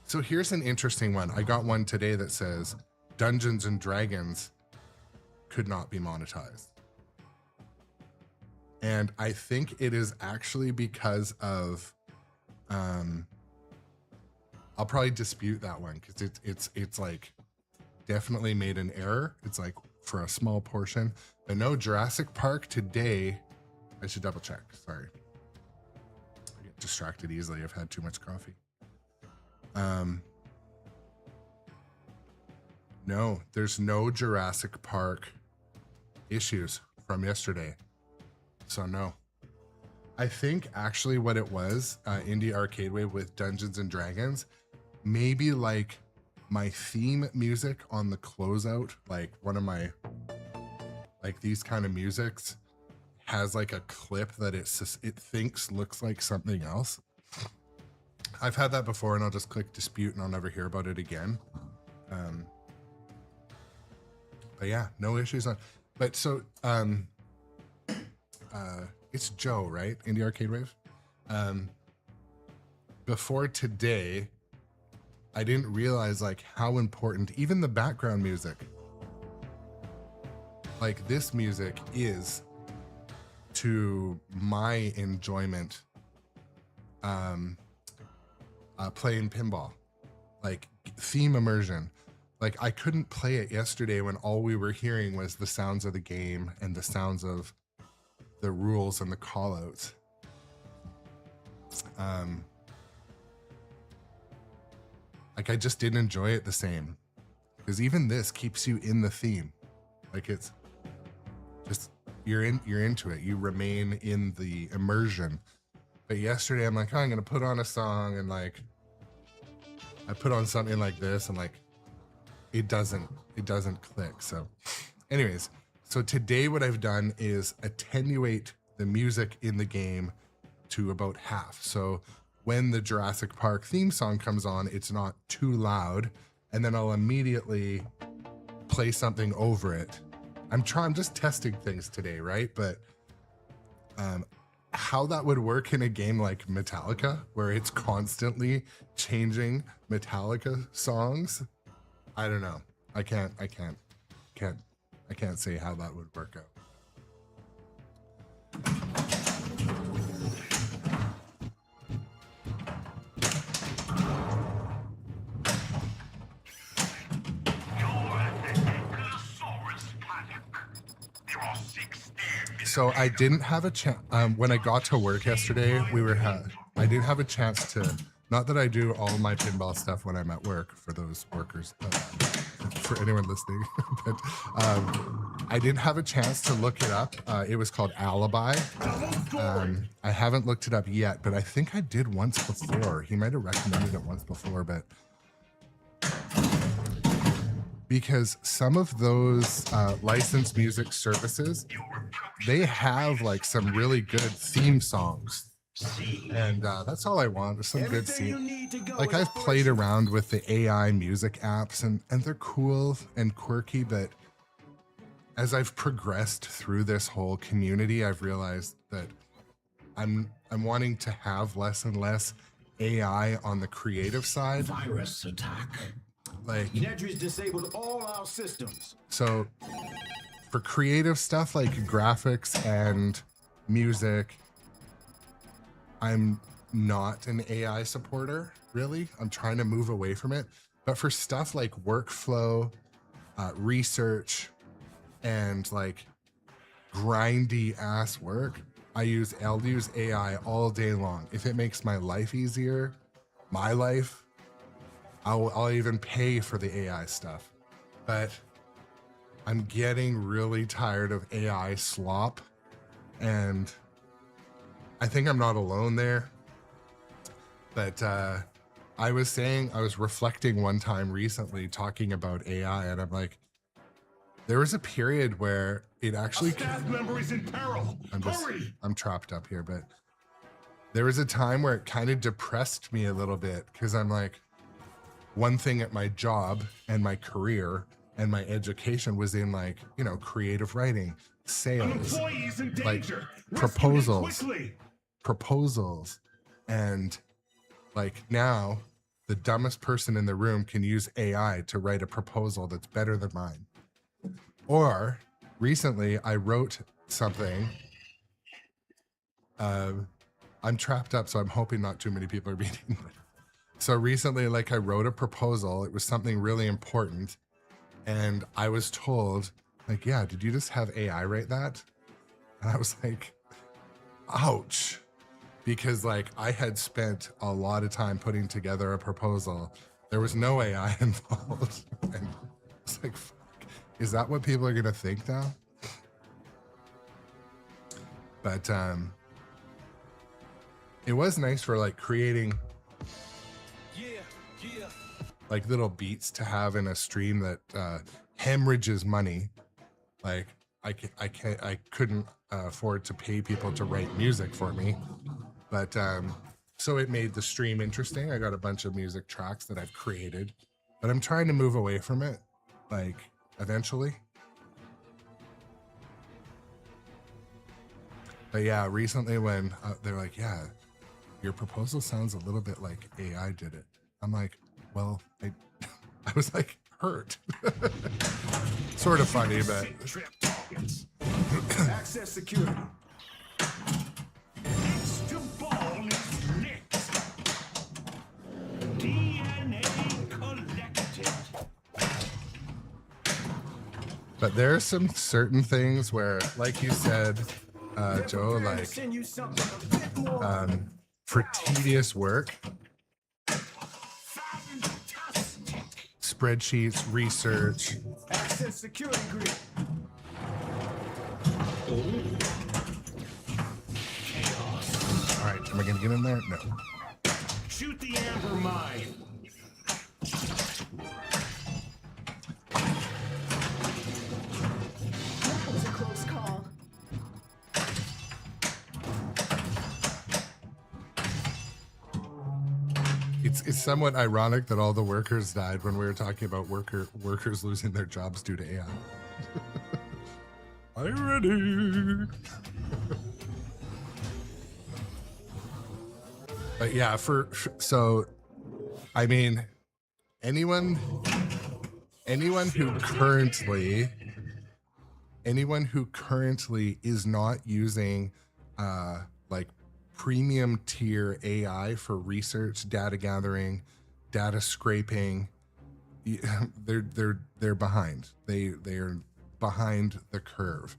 So here's an interesting one. I got one today that says Dungeons and Dragons could not be monetized. And I think it is actually because of, I'll probably dispute that one because it's like definitely made an error. It's like for a small portion. But no, Jurassic Park today, I should double check, sorry. I get distracted easily, I've had too much coffee. No, there's no Jurassic Park issues from yesterday. So no. I think actually what it was, Indie Arcade Wave with Dungeons and Dragons, maybe like my theme music on the closeout, like one of my, like these kind of musics has like a clip that it thinks looks like something else. I've had that before and I'll just click dispute and I'll never hear about it again. But yeah, no issues on, but so, it's Joe, right? Indie Arcade Wave. Before today, I didn't realize like how important even the background music, like this music is to my enjoyment playing pinball, like theme immersion. Like I couldn't play it yesterday when all we were hearing was the sounds of the game and the sounds of the rules and the callouts. Like I just didn't enjoy it the same because even this keeps you in the theme. Like it's just, you're into it. You remain in the immersion. But yesterday I'm like, oh, I'm going to put on a song and like, I put on something like this and like, it doesn't click. So anyways, so today what I've done is attenuate the music in the game to about half. So when the Jurassic Park theme song comes on, it's not too loud, and then I'll immediately play something over it. I'm just testing things today, right? But how that would work in a game like Metallica, where it's constantly changing Metallica songs, I don't know. I can't say how that would work out. So I didn't have a chance, when I got to work yesterday, I didn't have a chance to, not that I do all my pinball stuff when I'm at work for those workers, for anyone listening, but I didn't have a chance to look it up. It was called Alibi. I haven't looked it up yet, but I think I did once before. He might have recommended it once before, but because some of those licensed music services, they have like some really good theme songs And that's all I want, is some good Everything you scene. need to go Like, is I've played around with the AI music apps, and they're cool and quirky, but as I've progressed through this whole community, I've realized that I'm wanting to have less and less AI on the creative side. virus attack. Like, Nedry's disabled all our systems. so for creative stuff like graphics and music, I'm not an AI supporter, really. I'm trying to move away from it. But for stuff like workflow, research, and like grindy ass work, I'll use AI all day long. If it makes my life easier, I'll even pay for the AI stuff. But I'm getting really tired of AI slop, and I think I'm not alone there. But I was reflecting one time recently talking about AI, and I'm like, there was a period where it actually... Staff member is in peril. Hurry! I'm trapped up here, but there was a time where it kind of depressed me a little bit, because I'm like, one thing at my job and my career and my education was in, like, you know, creative writing, An sales, employee is in like danger. proposals. Rescue him quickly. And like, now the dumbest person in the room can use AI to write a proposal that's better than mine. Or recently I wrote something. I'm trapped up, so I'm hoping not too many people are reading it. So recently, like, I wrote a proposal. It was something really important. And I was told, like, yeah, did you just have AI write that? And I was like, ouch. Because, like, I had spent a lot of time putting together a proposal. There was no AI involved. And it's like, fuck, is that what people are going to think now? But it was nice for, like, creating like little beats to have in a stream that hemorrhages money. Like, I couldn't afford to pay people to write music for me, but so it made the stream interesting. I got a bunch of music tracks that I've created, but I'm trying to move away from it, like, eventually. But yeah, recently when they're like, yeah, your proposal sounds a little bit like AI did it. I'm like, well, I was like hurt. Sort of funny, but Access security. Extra ball is next. DNA collected. but there are some certain things where, like you said, Joe, like, Send you something a bit more. for tedious work, spreadsheets, research. Access security grid. All right, am I gonna get in there? No. Shoot the amber mine. That was a close call. It's somewhat ironic that all the workers died when we were talking about workers losing their jobs due to AI. Are you ready? But yeah, so I mean, anyone who currently is not using like premium tier AI for research, data gathering, data scraping, they're behind. They are behind the curve.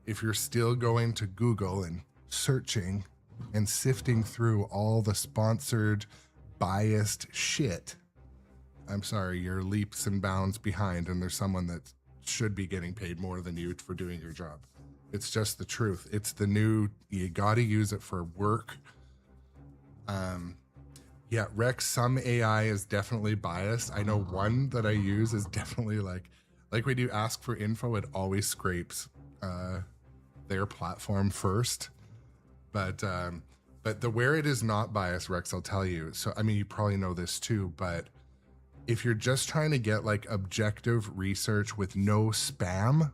If you're still going to Google and searching and sifting through all the sponsored, biased shit, I'm sorry, you're leaps and bounds behind, and there's someone that should be getting paid more than you for doing your job. It's just the truth. It's the new, you gotta use it for work. Yeah, Rex, some AI is definitely biased. I know one that I use is definitely like when you ask for info, it always scrapes their platform first. But But where it is not biased, Rex, I'll tell you. So, I mean, you probably know this too, but if you're just trying to get like objective research with no spam,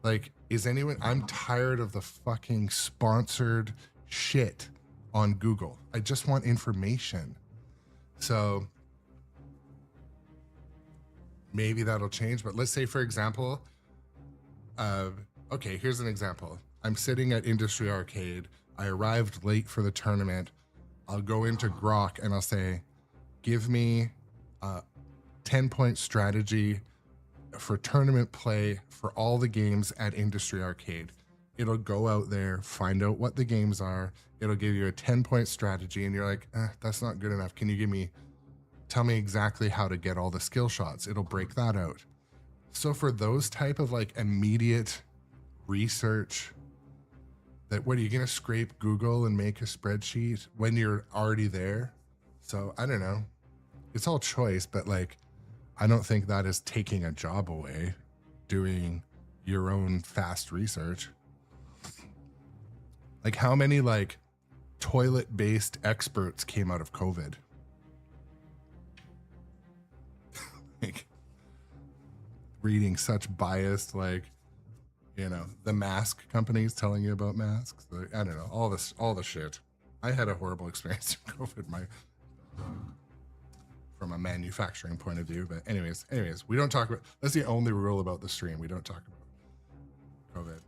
like, I'm tired of the fucking sponsored shit on Google. I just want information. So maybe that'll change, but let's say, for example, okay, here's an example. I'm sitting at Industry Arcade. I arrived late for the tournament. I'll go into Grok and I'll say, give me a 10-point strategy for tournament play for all the games at Industry Arcade. It'll go out there, find out what the games are. It'll give you a 10-point strategy and you're like, that's not good enough. Can you tell me exactly how to get all the skill shots? It'll break that out. So for those type of like immediate research, that what are you going to scrape Google and make a spreadsheet when you're already there? So I don't know. It's all choice, but like, I don't think that is taking a job away, doing your own fast research. Like how many like toilet-based experts came out of COVID? Like reading such biased, like, the mask companies telling you about masks. Like, I don't know, all the shit. I had a horrible experience in COVID, from a manufacturing point of view. But anyways, we don't talk about, that's the only rule about the stream. We don't talk about COVID.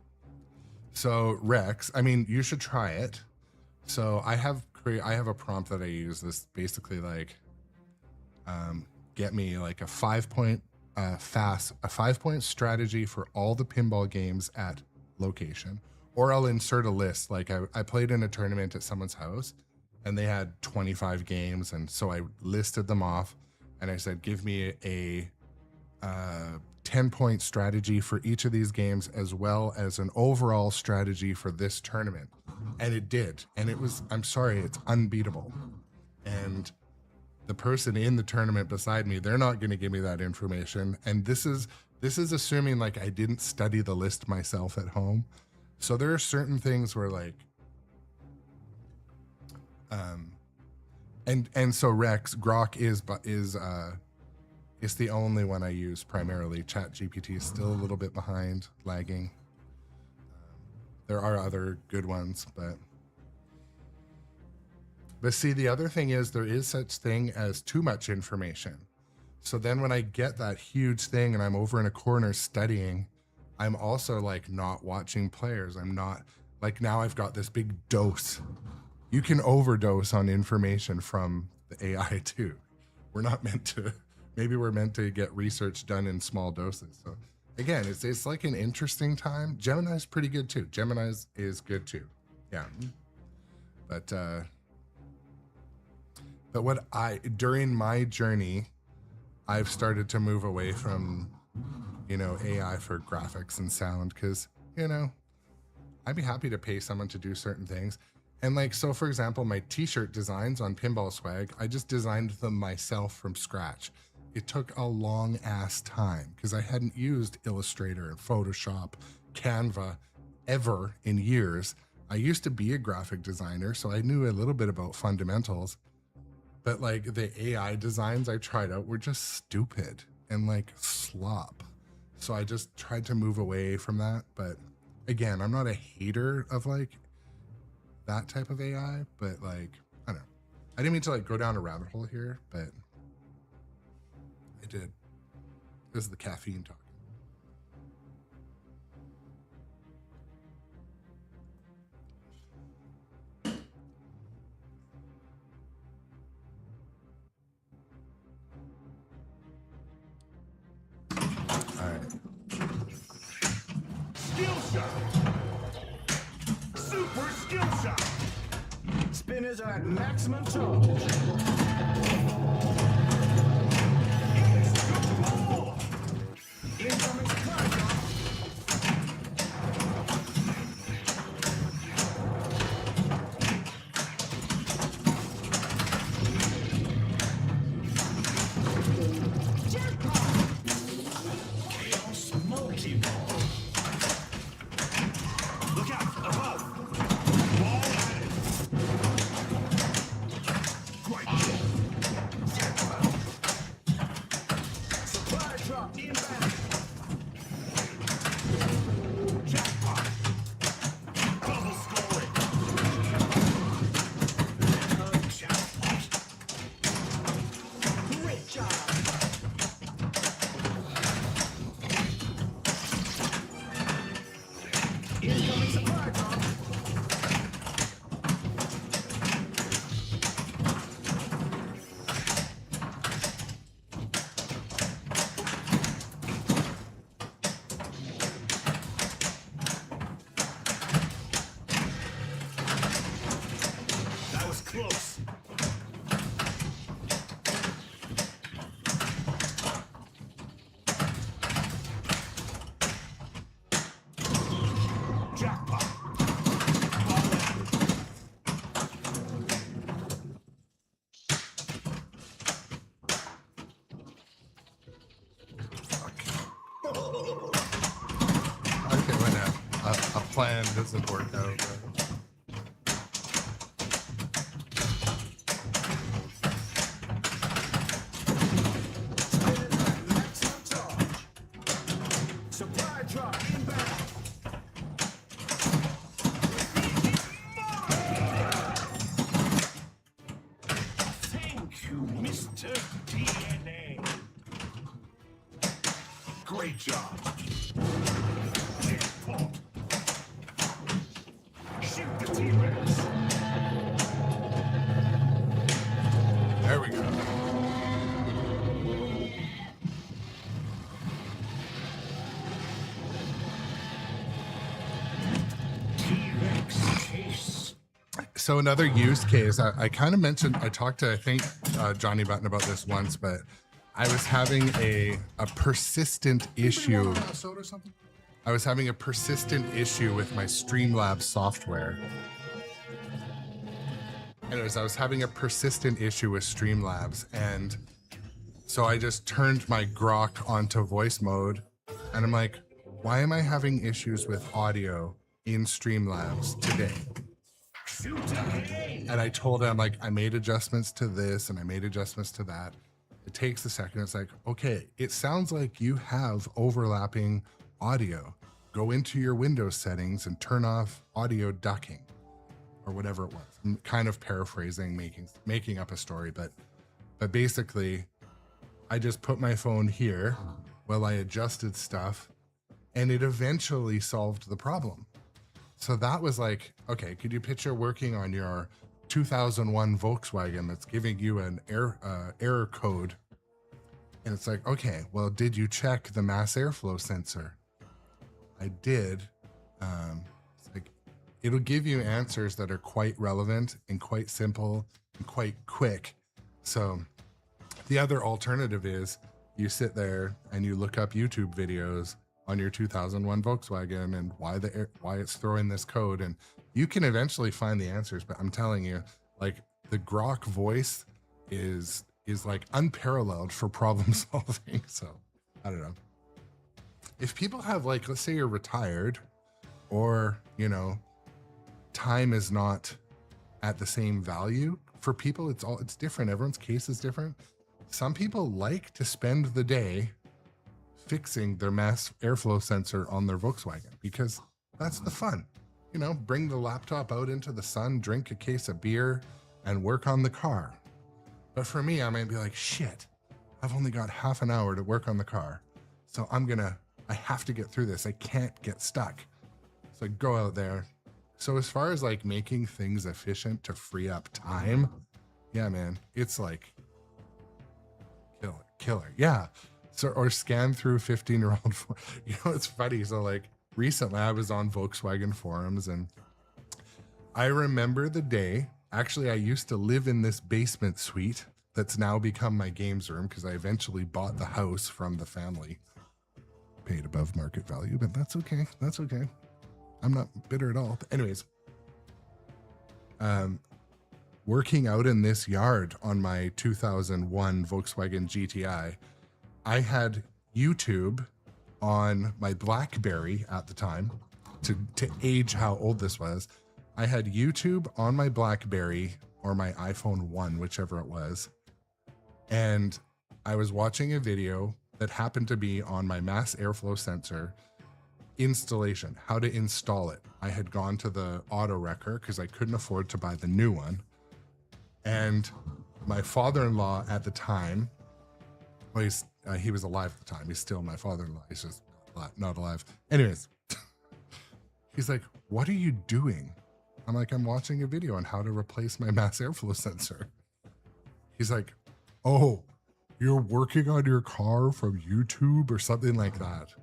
So Rex, I mean, you should try it. So I have a prompt that I use. This basically like, get me like a 5-point a 5-point strategy for all the pinball games at location, or I'll insert a list. Like I played in a tournament at someone's house and they had 25 games. And so I listed them off and I said, give me a 10-point strategy for each of these games, as well as an overall strategy for this tournament. And it did. And it was, I'm sorry, it's unbeatable. And the person in the tournament beside me, they're not going to give me that information. And this is assuming like I didn't study the list myself at home. So there are certain things where like, and so Rex, Grok is the only one I use primarily. ChatGPT is still a little bit behind, lagging. There are other good ones, but see, the other thing is there is such thing as too much information. So then when I get that huge thing and I'm over in a corner studying, I'm also like not watching players. I'm not like, now I've got this big dose. You can overdose on information from the AI too. We're not meant to, maybe we're meant to get research done in small doses. So again, it's like an interesting time. Gemini's pretty good too. Gemini's is good too. Yeah. But what during my journey, I've started to move away from, AI for graphics and sound, because, I'd be happy to pay someone to do certain things. And like, so for example, my t-shirt designs on Pinball Swag, I just designed them myself from scratch. It took a long ass time because I hadn't used Illustrator and Photoshop, Canva ever in years. I used to be a graphic designer, so I knew a little bit about fundamentals. But like the AI designs I tried out were just stupid and like slop. So I just tried to move away from that. But again, I'm not a hater of like that type of AI, but like, I don't know. I didn't mean to like go down a rabbit hole here, but I did. This is the caffeine talking. Skill shot. Super skill shot. Spinners are at maximum charge. Incoming climb. Chaos multi-ball. Look out, above. Ball at it. close. Jackpot. Ball landed. Okay, when a plan doesn't work out. Let's on charge. Supply drop inbound. Thank you, Mr. DNA. Great job. Jackpot. Shoot the T-Rex. There we go. T-Rex chase. So another use case, I kind of mentioned, I talked to, I think, Johnny Button about this once, but I was having a persistent issue. I was having a persistent issue with my Streamlabs software. Anyways, I was having a persistent issue with Streamlabs, and so I just turned my Grok onto voice mode, and I'm like, why am I having issues with audio in Streamlabs today? Shoot again. And I told him, like, I made adjustments to this and I made adjustments to that. It takes a second. It's like, okay, it sounds like you have overlapping audio. Go into your Windows settings and turn off audio ducking or whatever it was. I'm kind of paraphrasing, making up a story, but basically I just put my phone here while I adjusted stuff, and it eventually solved the problem. So that was like, okay, could you picture working on your 2001 Volkswagen that's giving you an error code? And it's like, okay, well, did you check the mass airflow sensor? I did. It's like, it'll give you answers that are quite relevant and quite simple and quite quick. So the other alternative is you sit there and you look up YouTube videos on your 2001 Volkswagen and why it's throwing this code, and you can eventually find the answers. But I'm telling you, like, the Grok voice is like unparalleled for problem solving. So I don't know, if people have, like, let's say you're retired, or, you know, time is not at the same value for people. It's different. Everyone's case is different. Some people like to spend the day fixing their mass airflow sensor on their Volkswagen because that's the fun. You know, bring the laptop out into the sun, drink a case of beer, and work on the car. But for me, I might be like, shit, I've only got half an hour to work on the car. So I have to get through this. I can't get stuck. So go out there. So as far as, like, making things efficient to free up time, yeah, man, it's like killer. Yeah. So, or scan through 15-year-old, you know, it's funny. So, like, recently I was on Volkswagen forums, and I remember the day, actually, I used to live in this basement suite that's now become my games room because I eventually bought the house from the family. Paid above market value, but that's okay. That's okay. I'm not bitter at all. But anyways, working out in this yard on my 2001 Volkswagen GTI, I had YouTube on my BlackBerry at the time. To age how old this was, I had YouTube on my BlackBerry or my iPhone 1, whichever it was. And I was watching a video that happened to be on my mass airflow sensor installation, how to install it. I had gone to the auto wrecker because I couldn't afford to buy the new one. And my father-in-law at the time, well, he was alive at the time. He's still my father-in-law. He's just not alive. Anyways, he's like, what are you doing? I'm like, I'm watching a video on how to replace my mass airflow sensor. He's like, oh, you're working on your car from YouTube or something like that.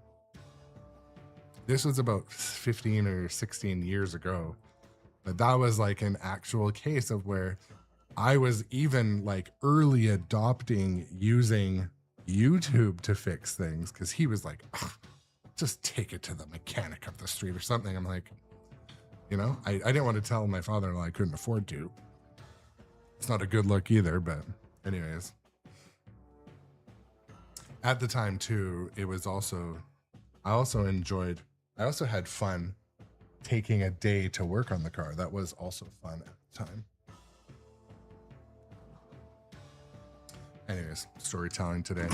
This was about 15 or 16 years ago. But that was like an actual case of where I was even like early adopting using YouTube to fix things because he was like, "Ugh, just take it to the mechanic up the street or something." I'm like, you know, I didn't want to tell my father-in-law I couldn't afford to. It's not a good look either, but anyways. At the time too, it was also, I also had fun taking a day to work on the car. That was also fun at the time. Anyways, storytelling today.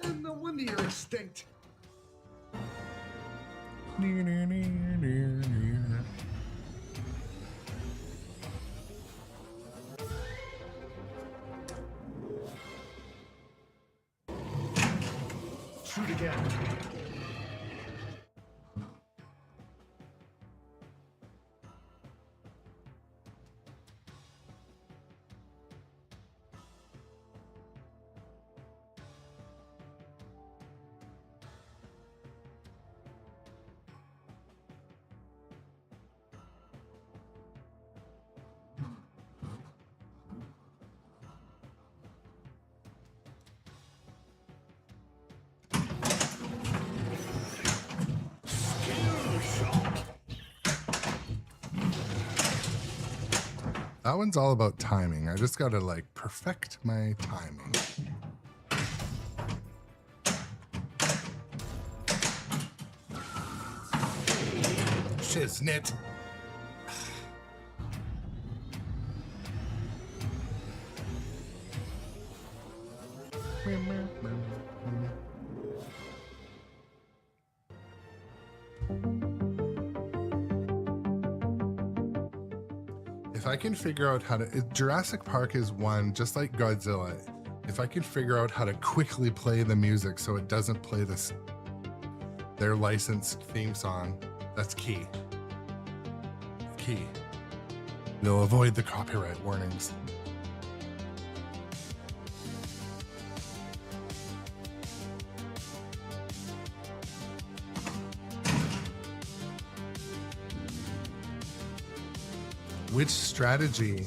And no wonder you're extinct. Shoot again. That one's all about timing. I just gotta like perfect my timing. Shiznit. If I can figure out how to, Jurassic Park is one, just like Godzilla. If I can figure out how to quickly play the music so it doesn't play their licensed theme song, that's key. Key. They'll avoid the copyright warnings. Which strategy?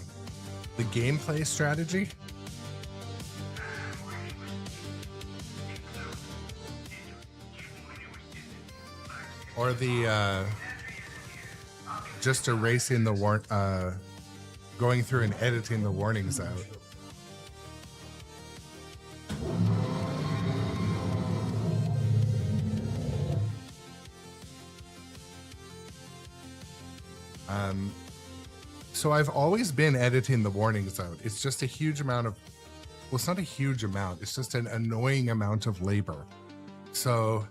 The gameplay strategy? Or the just erasing the going through and editing the warnings out? So I've always been editing the warnings out. It's just a huge amount of, well, it's not a huge amount. It's just an annoying amount of labor. So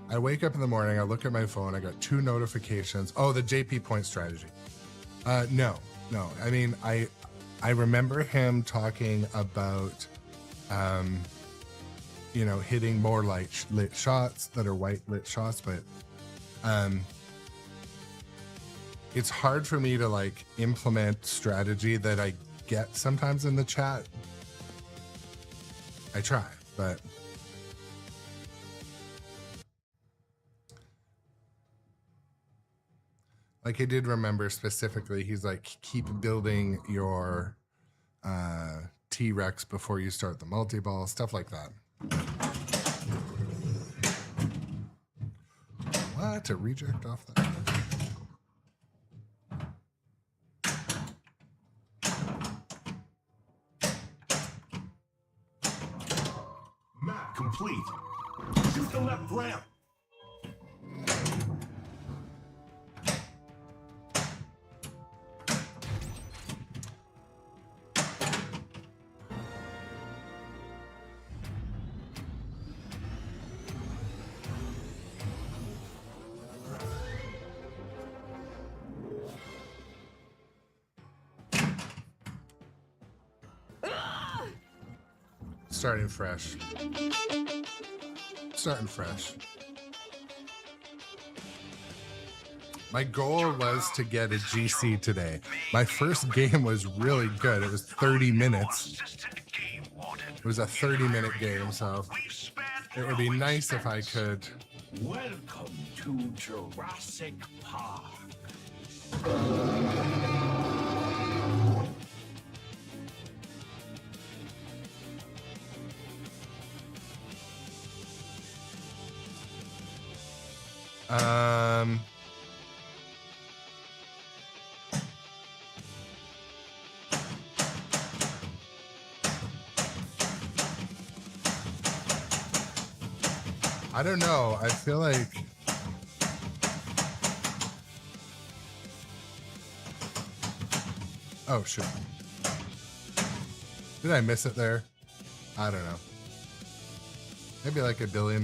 I wake up in the morning, I look at my phone, I got 2 notifications. Oh, the JP point strategy. No. I mean, I remember him talking about, you know, hitting more like lit shots that are white lit shots, but, it's hard for me to like implement strategy that I get sometimes in the chat. I try, but like I did remember specifically, he's like, keep building your T-Rex before you start the multi-ball, stuff like that. What? A reject off that? Map complete. Shoot the left ramp. Starting fresh. Starting fresh. My goal was to get a GC today. My first game was really good. It was 30 minutes. It was a 30-minute game, so it would be nice if I could. Welcome to Jurassic Park. I don't know. I feel like oh shit. Did I miss it there? I don't know. Maybe like 1.5 billion.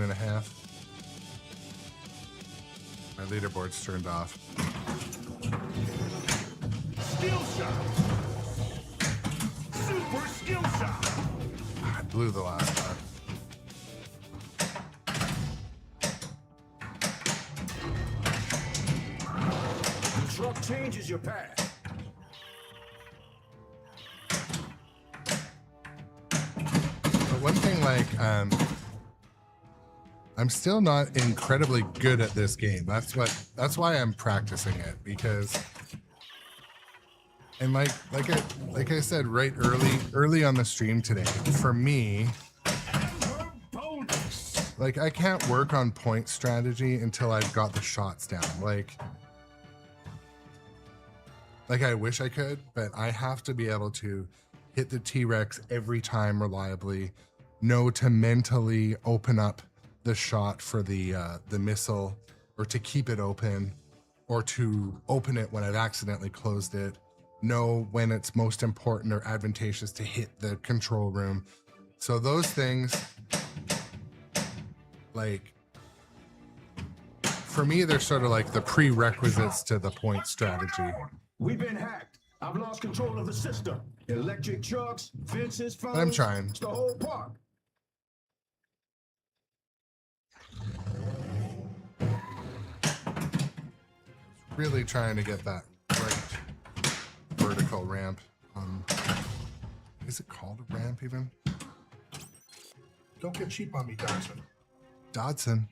My leaderboard's turned off. Skill shot. Super skill shot. I blew the last one. The truck changes your path. But one thing, like, I'm still not incredibly good at this game. That's why I'm practicing it, because, and like I said right early on the stream today, for me, like, I can't work on point strategy until I've got the shots down. Like I wish I could, but I have to be able to hit the T-Rex every time reliably, know to mentally open up the shot for the missile, or to keep it open, or to open it when I've accidentally closed it, know when it's most important or advantageous to hit the control room. So those things, like, for me, they're sort of like the prerequisites to the point strategy. We've been hacked. I've lost control of the system. Electric trucks, fences, phones. I'm trying. It's the whole park. Really trying to get that right vertical ramp. Is it called a ramp even? Don't get cheap on me, Dodson. Dodson.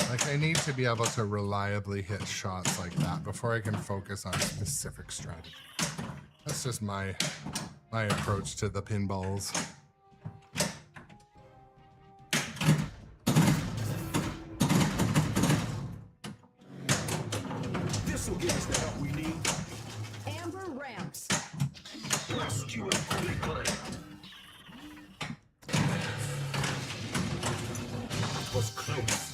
Like, I need to be able to reliably hit shots like that before I can focus on specific strategy. That's just my approach to the pinballs. This will give us the help we need. Amber ramps. Rescue it quickly. That was close.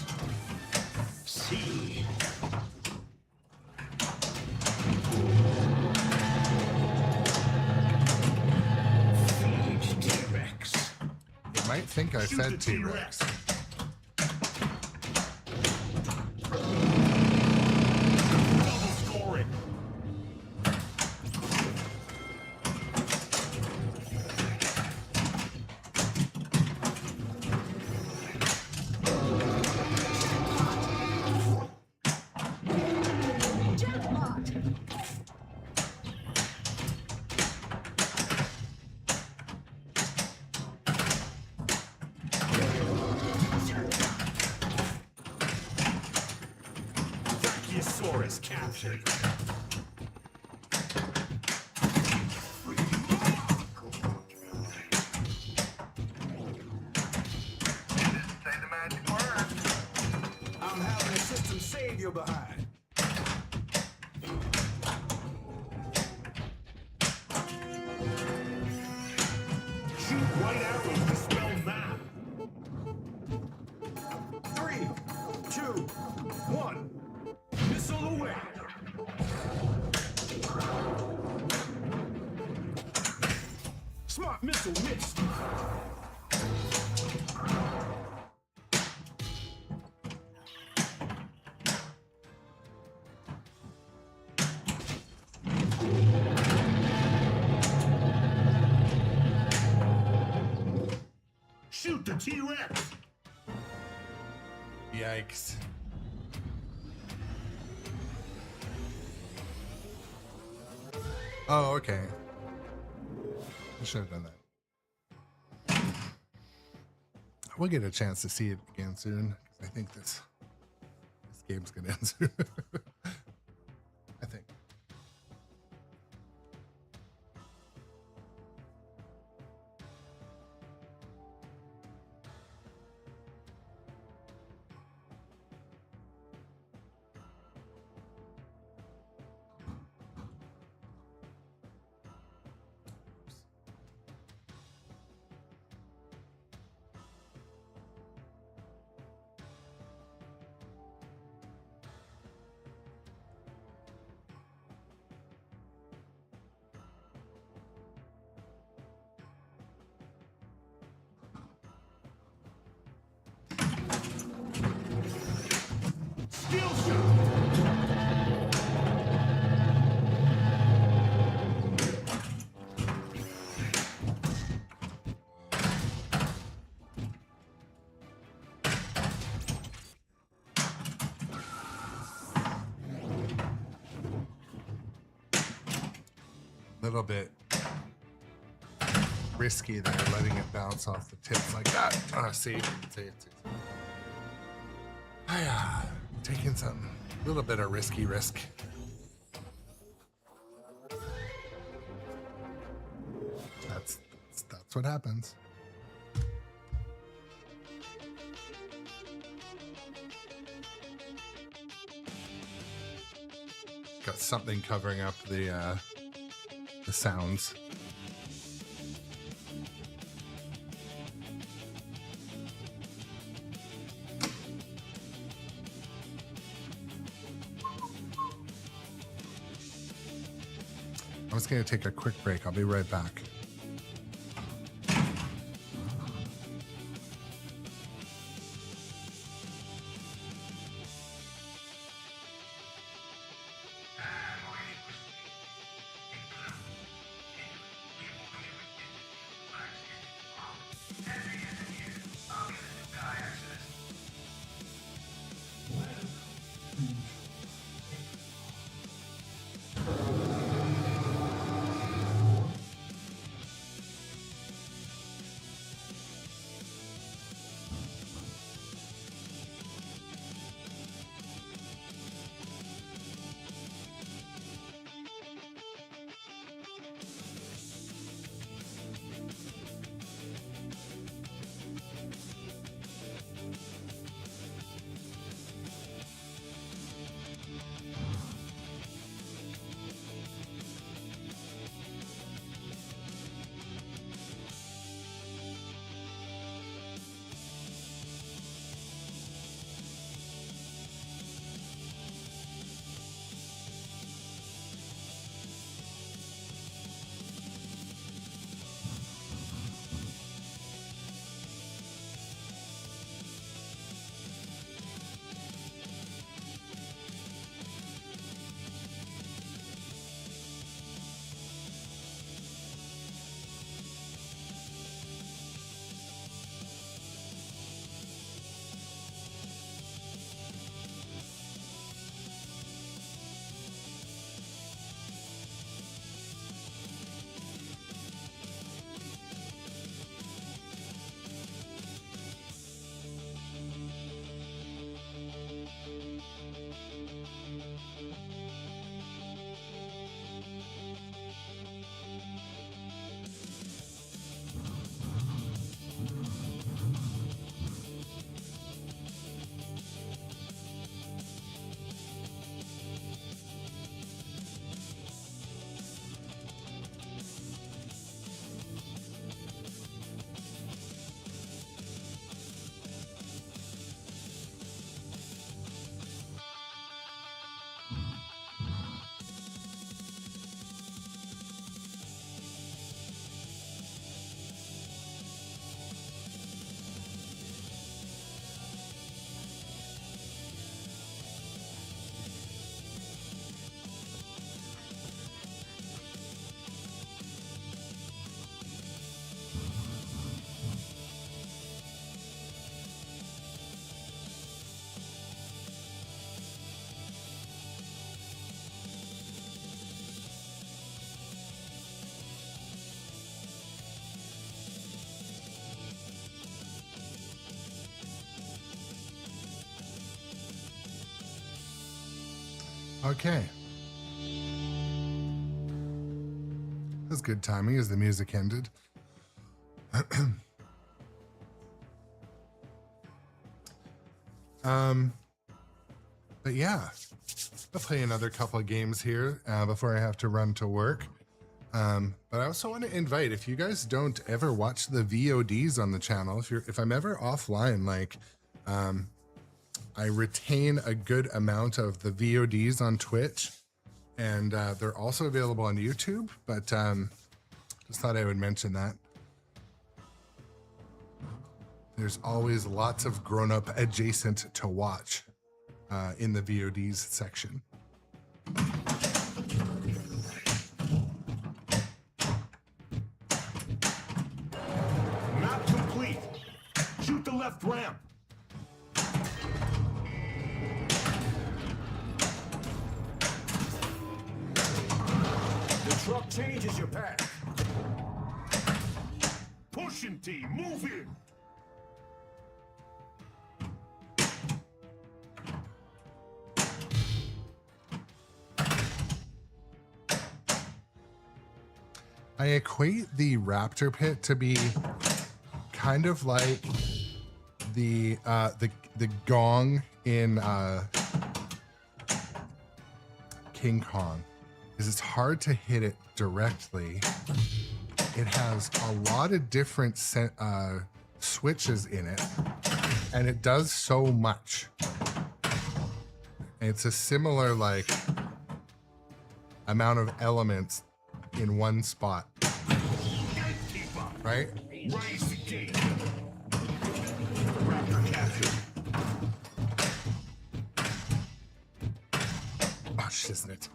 See. Feed T-Rex. You might think I Shoot fed the T-Rex. Double scoring. Alphasaurus captured. Say the magic word. I'm having the system save your behind. Shoot white arrows to spell map. 3, 2, 1. Missile away. Smart missile missed. Shoot the T-Rex. Yikes. Oh, okay. I should have done that. We'll get a chance to see it again soon. I think this game's gonna end soon. I think. Skill shot. Little bit risky there, letting it bounce off the tips like that. See. Taking some little bit of risky risk. That's what happens. Got something covering up the sounds. I'm just going to take a quick break. I'll be right back. Okay. That was good timing as the music ended. But yeah, I'll play another couple of games here before I have to run to work. But I also want to invite, if you guys don't ever watch the VODs on the channel, if I'm ever offline, like, I retain a good amount of the VODs on Twitch, and they're also available on YouTube, but just thought I would mention that. There's always lots of grown-up adjacent to watch in the VODs section. Map complete. Shoot the left ramp. The truck changes your path. Pushing team, move in. I equate the raptor pit to be kind of like the gong in King Kong, because it's hard to hit it directly. It has a lot of different switches in it, and it does so much. And it's a similar like amount of elements in one spot, right? Raise the gate. Raptor captured. Oh, shiznit.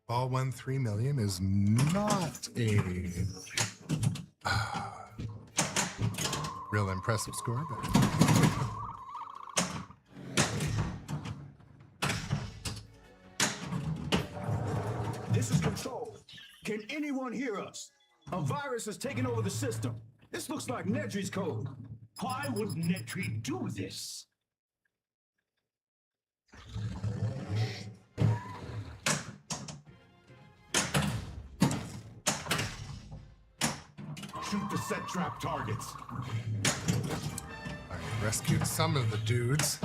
Ball won 3 million is not a real impressive score, but This is Control. Can anyone hear us? A virus has taken over the system. This looks like Nedry's code. Why would Nedry do this? Shoot the set trap targets. I rescued some of the dudes.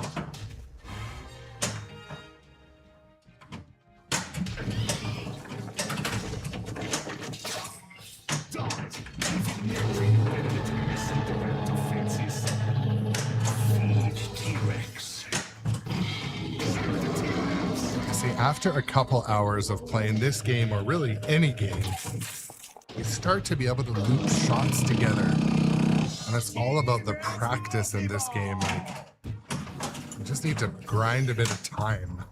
Dodge. Nedry invented it to missile defenses. Feed T-Rex. See, after a couple hours of playing this game, or really any game, you start to be able to loop shots together. And it's all about the practice in this game. Like, you just need to grind a bit of time.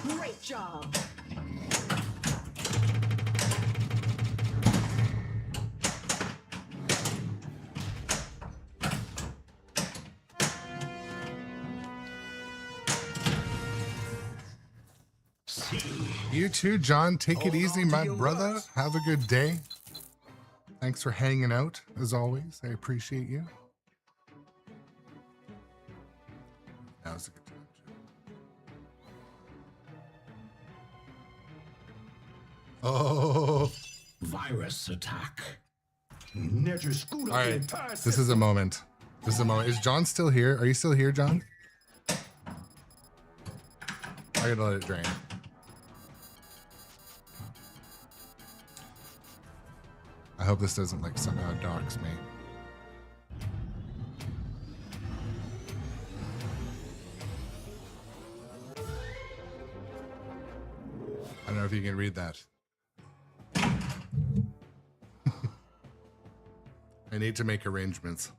Great job. You too, John. Take it easy, my brother. Have a good day. Thanks for hanging out, as always. I appreciate you. That was a good time. Oh. Virus attack. Nedry screwed up All the right. entire This system. is a moment. This is a moment. Is John still here? Are you still here, John? I gotta let it drain. I hope this doesn't like somehow dox me. I don't know if you can read that. I need to make arrangements.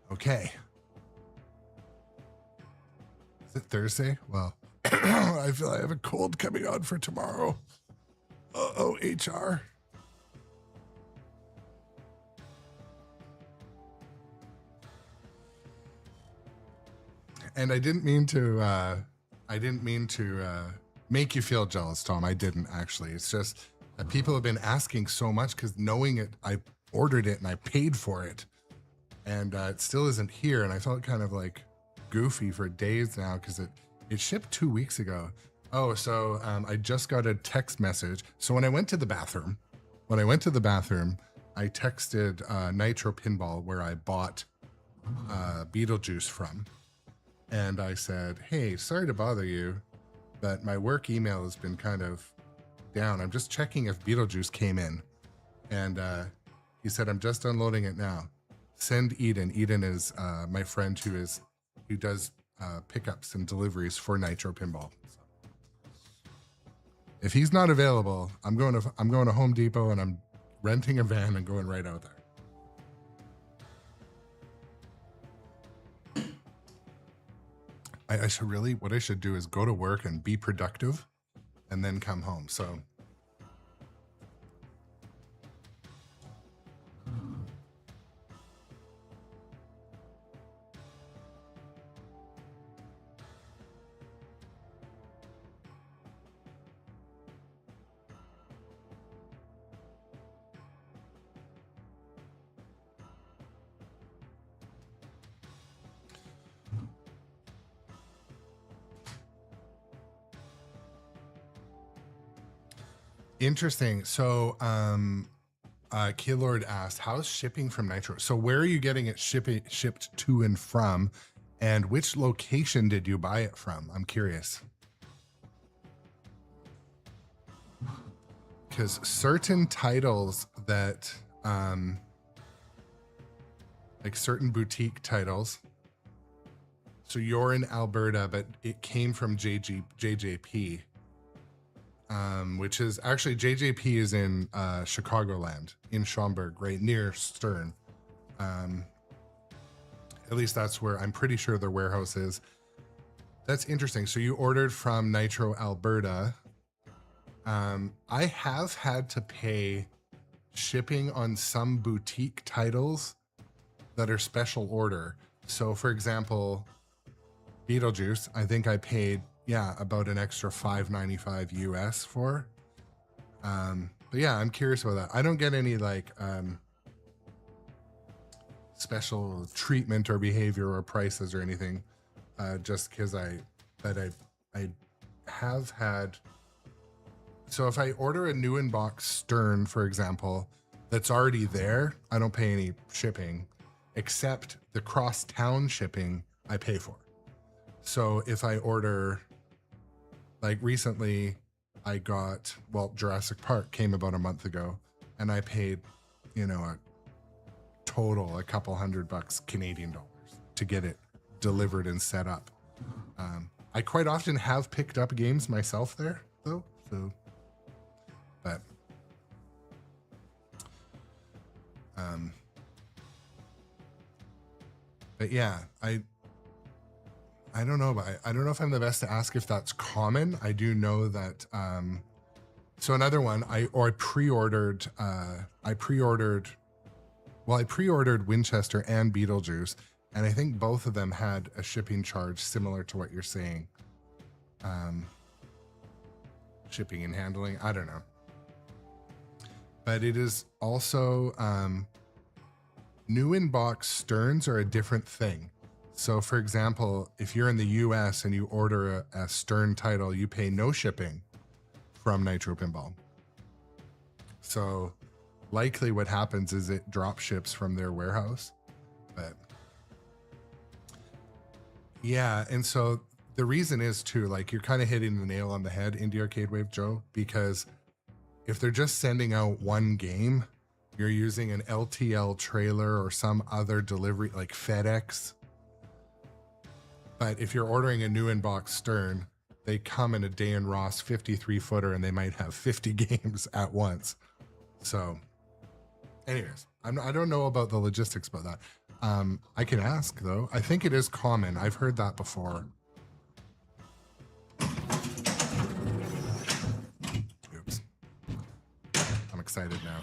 Okay. Is it Thursday? Well, I feel I have a cold coming on for tomorrow. Uh-oh, HR. And I didn't mean to make you feel jealous, Tom. I didn't actually. It's just that people have been asking so much because knowing it, I ordered it and I paid for it. And it still isn't here. And I felt kind of like goofy for days now because it shipped 2 weeks ago. Oh, so I just got a text message. So when I went to the bathroom, I texted Nitro Pinball where I bought Beetlejuice from. And I said, hey, sorry to bother you, but my work email has been kind of down. I'm just checking if Beetlejuice came in. And he said, I'm just unloading it now. Send Eden. Eden is my friend who does pickups and deliveries for Nitro Pinball. So if he's not available, I'm going to Home Depot and I'm renting a van and going right out there. I should really, what I should do is go to work and be productive and then come home. So interesting. So, Keylord asked, how's shipping from Nitro? So where are you getting it shipped to and from? And which location did you buy it from? I'm curious. Because certain titles that, like certain boutique titles, so you're in Alberta, but it came from JJP. Which is actually JJP is in Chicagoland in Schaumburg, right near Stern. At least that's where I'm pretty sure their warehouse is. That's interesting. So you ordered from Nitro Alberta. I have had to pay shipping on some boutique titles that are special order. So for example, Beetlejuice, I think I paid about an extra $5.95 US for. But yeah, I'm curious about that. I don't get any like special treatment or behavior or prices or anything, just because I have had. So if I order a new in-box Stern, for example, that's already there, I don't pay any shipping, except the cross-town shipping I pay for. So if I order, like recently I got, Jurassic Park came about a month ago and I paid, a total, a couple $100 Canadian dollars to get it delivered and set up. I quite often have picked up games myself there though. So, but yeah, I I don't know, but I don't know if I'm the best to ask if that's common. I do know that, so another one, I pre-ordered Winchester and Beetlejuice, and I think both of them had a shipping charge similar to what you're saying. Shipping and handling, I don't know. But it is also, new in-box Sterns are a different thing. So for example, if you're in the US and you order a Stern title, you pay no shipping from Nitro Pinball. So likely what happens is it drop ships from their warehouse. But yeah, and so the reason is too, like, you're kind of hitting the nail on the head, Indie Arcade Wave Joe, because if they're just sending out one game, you're using an LTL trailer or some other delivery like FedEx. But if you're ordering a new in-box Stern, they come in a Day and Ross 53 footer and they might have 50 games at once. So anyways, I don't know about the logistics about that. I can ask though. I think it is common. I've heard that before. Oops. I'm excited now.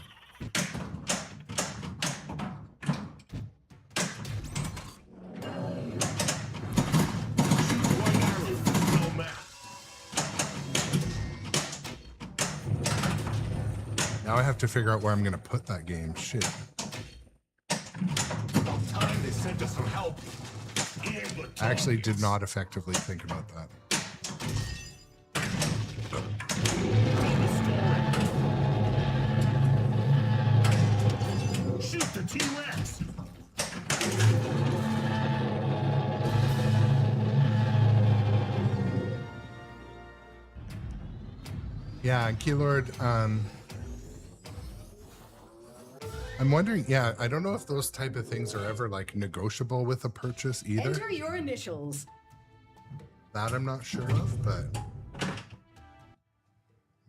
Now I have to figure out where I'm going to put that game. Shit. Time they sent us some help. I actually did not effectively think about that. Shoot the T-Rex. Yeah, Keylord, I'm wondering, yeah, I don't know if those type of things are ever like negotiable with a purchase either. Enter your initials. That I'm not sure of, but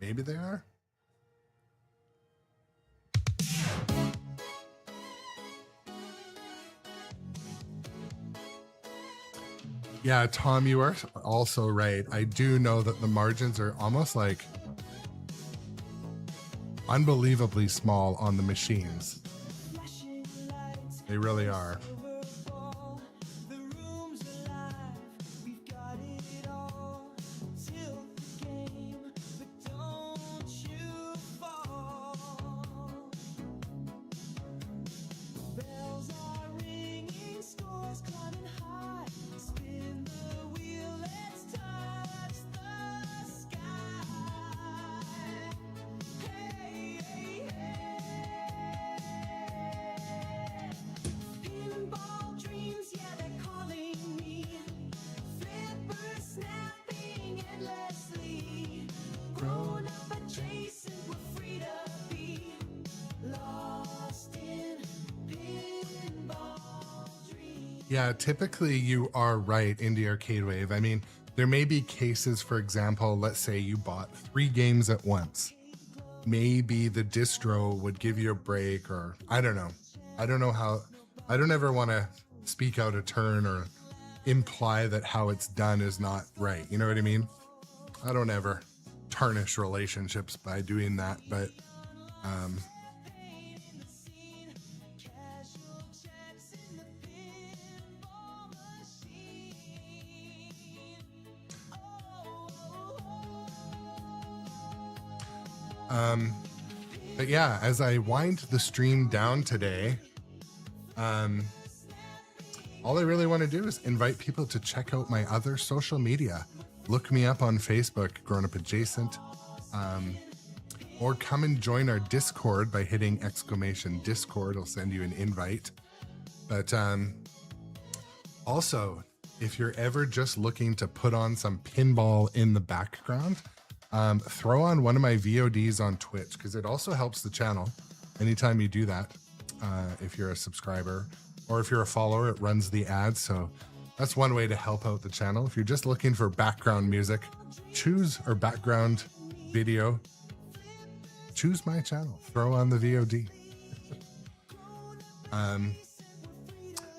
maybe they are. Yeah, Tom, you are also right. I do know that the margins are almost like unbelievably small on the machines. They really are. Yeah, typically you are right, Indie Arcade Wave. I mean, there may be cases, for example, let's say you bought 3 games at once. Maybe the distro would give you a break, or I don't know. I don't know how, I don't ever want to speak out of turn or imply that how it's done is not right. You know what I mean? I don't ever tarnish relationships by doing that, but but yeah, as I wind the stream down today, all I really want to do is invite people to check out my other social media. Look me up on Facebook, Grownup Adjacent, or come and join our Discord by hitting !Discord. I'll send you an invite. But also, if you're ever just looking to put on some pinball in the background, throw on one of my VODs on Twitch, because it also helps the channel anytime you do that. If you're a subscriber or if you're a follower, it runs the ads. So that's one way to help out the channel. If you're just looking for background music, or background video, choose my channel, throw on the VOD.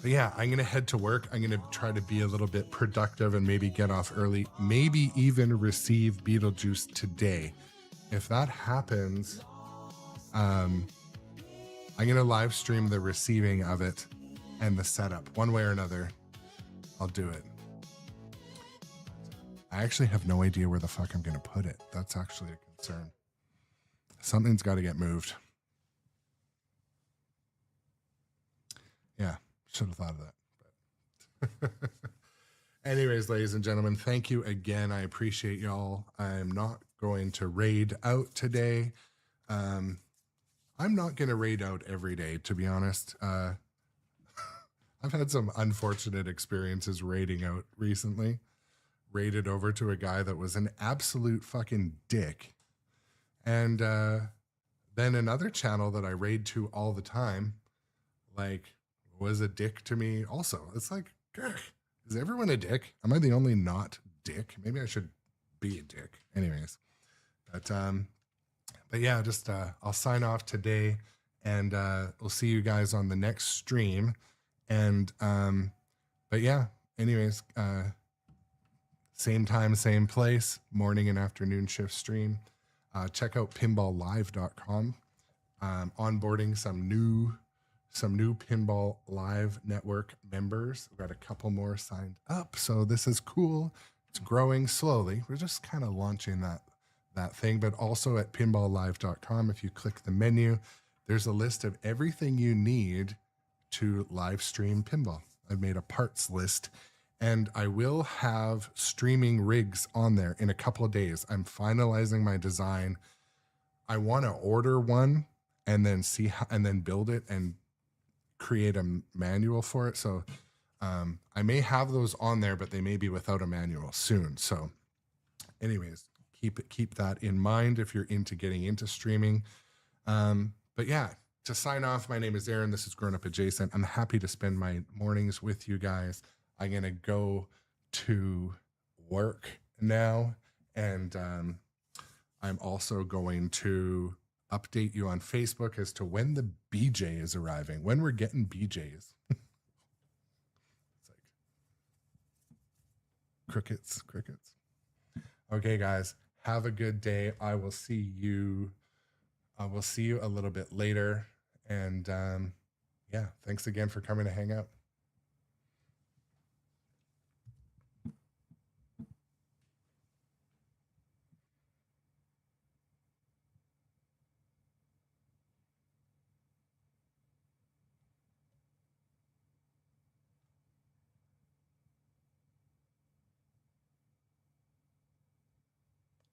But yeah, I'm going to head to work. I'm going to try to be a little bit productive and maybe get off early, maybe even receive Beetlejuice today. If that happens, I'm going to live stream the receiving of it and the setup. One way or another, I'll do it. I actually have no idea where the fuck I'm going to put it. That's actually a concern. Something's got to get moved. Yeah, should have thought of that. But anyways, ladies and gentlemen, thank you again. I appreciate y'all. I'm not going to raid out today. I'm not going to raid out every day, to be honest. I've had some unfortunate experiences raiding out recently. Raided over to a guy that was an absolute fucking dick. And then another channel that I raid to all the time, like, was a dick to me also. It's like, is everyone a dick? Am I the only not dick? Maybe I should be a dick. Anyways. But yeah, just I'll sign off today, and we'll see you guys on the next stream. And but yeah, anyways, same time, same place, morning and afternoon shift stream. Check out pinballlife.com. Onboarding some new Pinball Live Network members. We've got a couple more signed up, so this is cool. It's growing slowly. We're just kind of launching that thing, but also at pinballlive.com, if you click the menu, there's a list of everything you need to live stream pinball. I've made a parts list, and I will have streaming rigs on there in a couple of days. I'm finalizing my design. I want to order one and then see how, and then build it and create a manual for it. So I may have those on there, but they may be without a manual soon. So anyways, keep that in mind if you're into getting into streaming. But yeah, to sign off, my name is Aaron. This is Grownup Adjacent. I'm happy to spend my mornings with you guys. I'm going to go to work now, and I'm also going to update you on Facebook as to when the BJ is arriving, when we're getting BJs. It's like crickets. Okay, guys, have a good day. I will see you a little bit later. And yeah, thanks again for coming to hang out.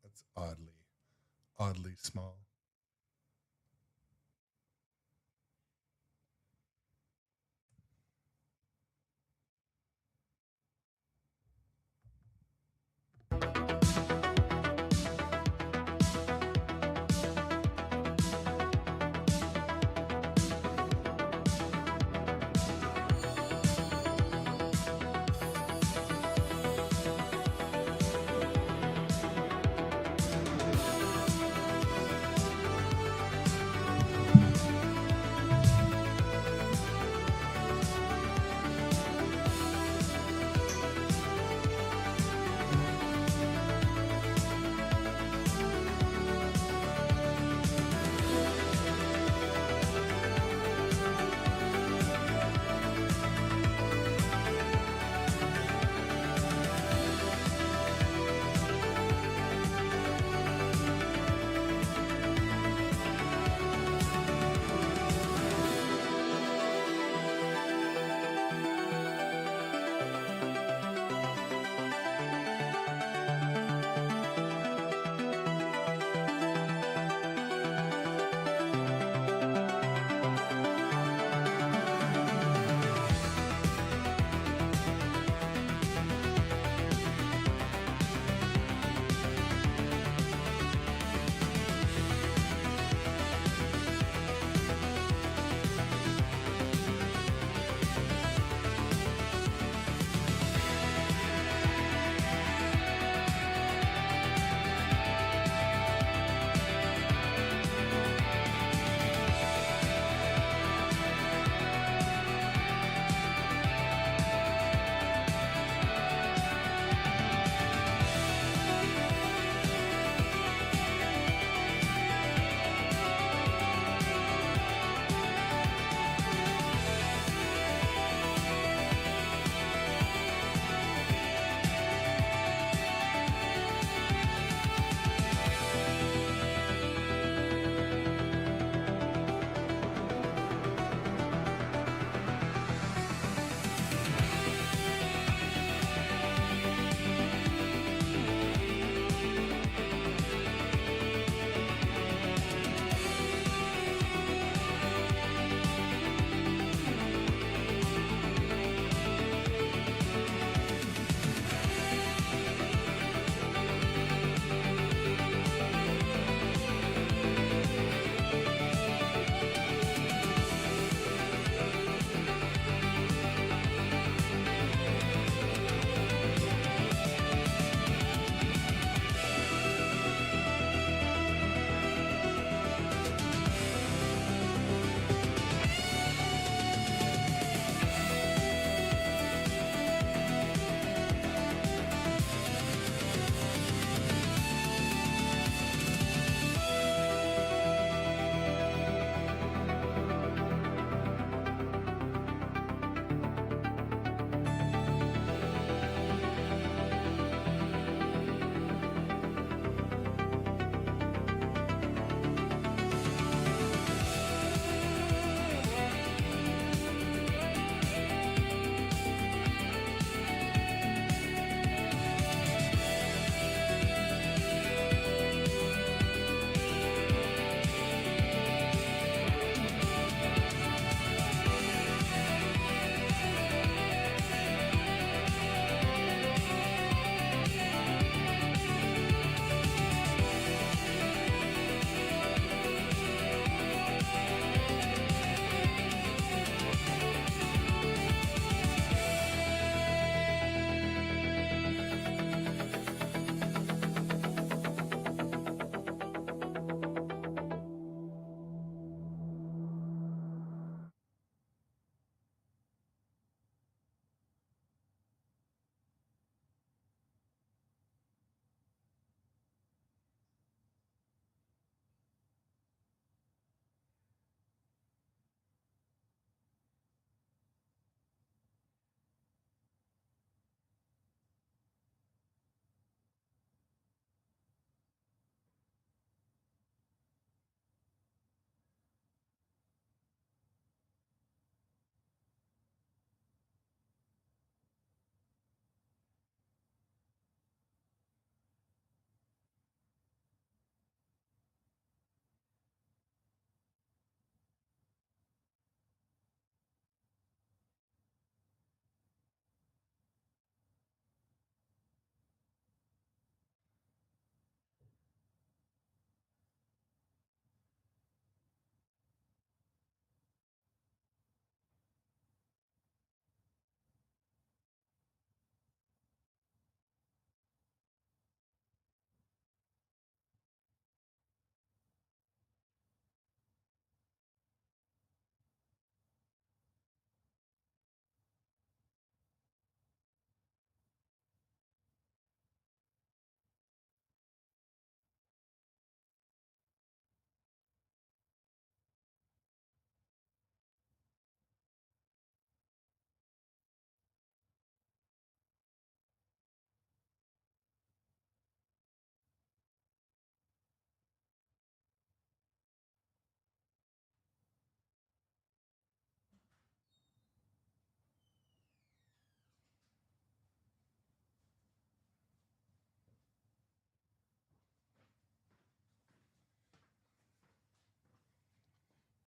That's oddly small.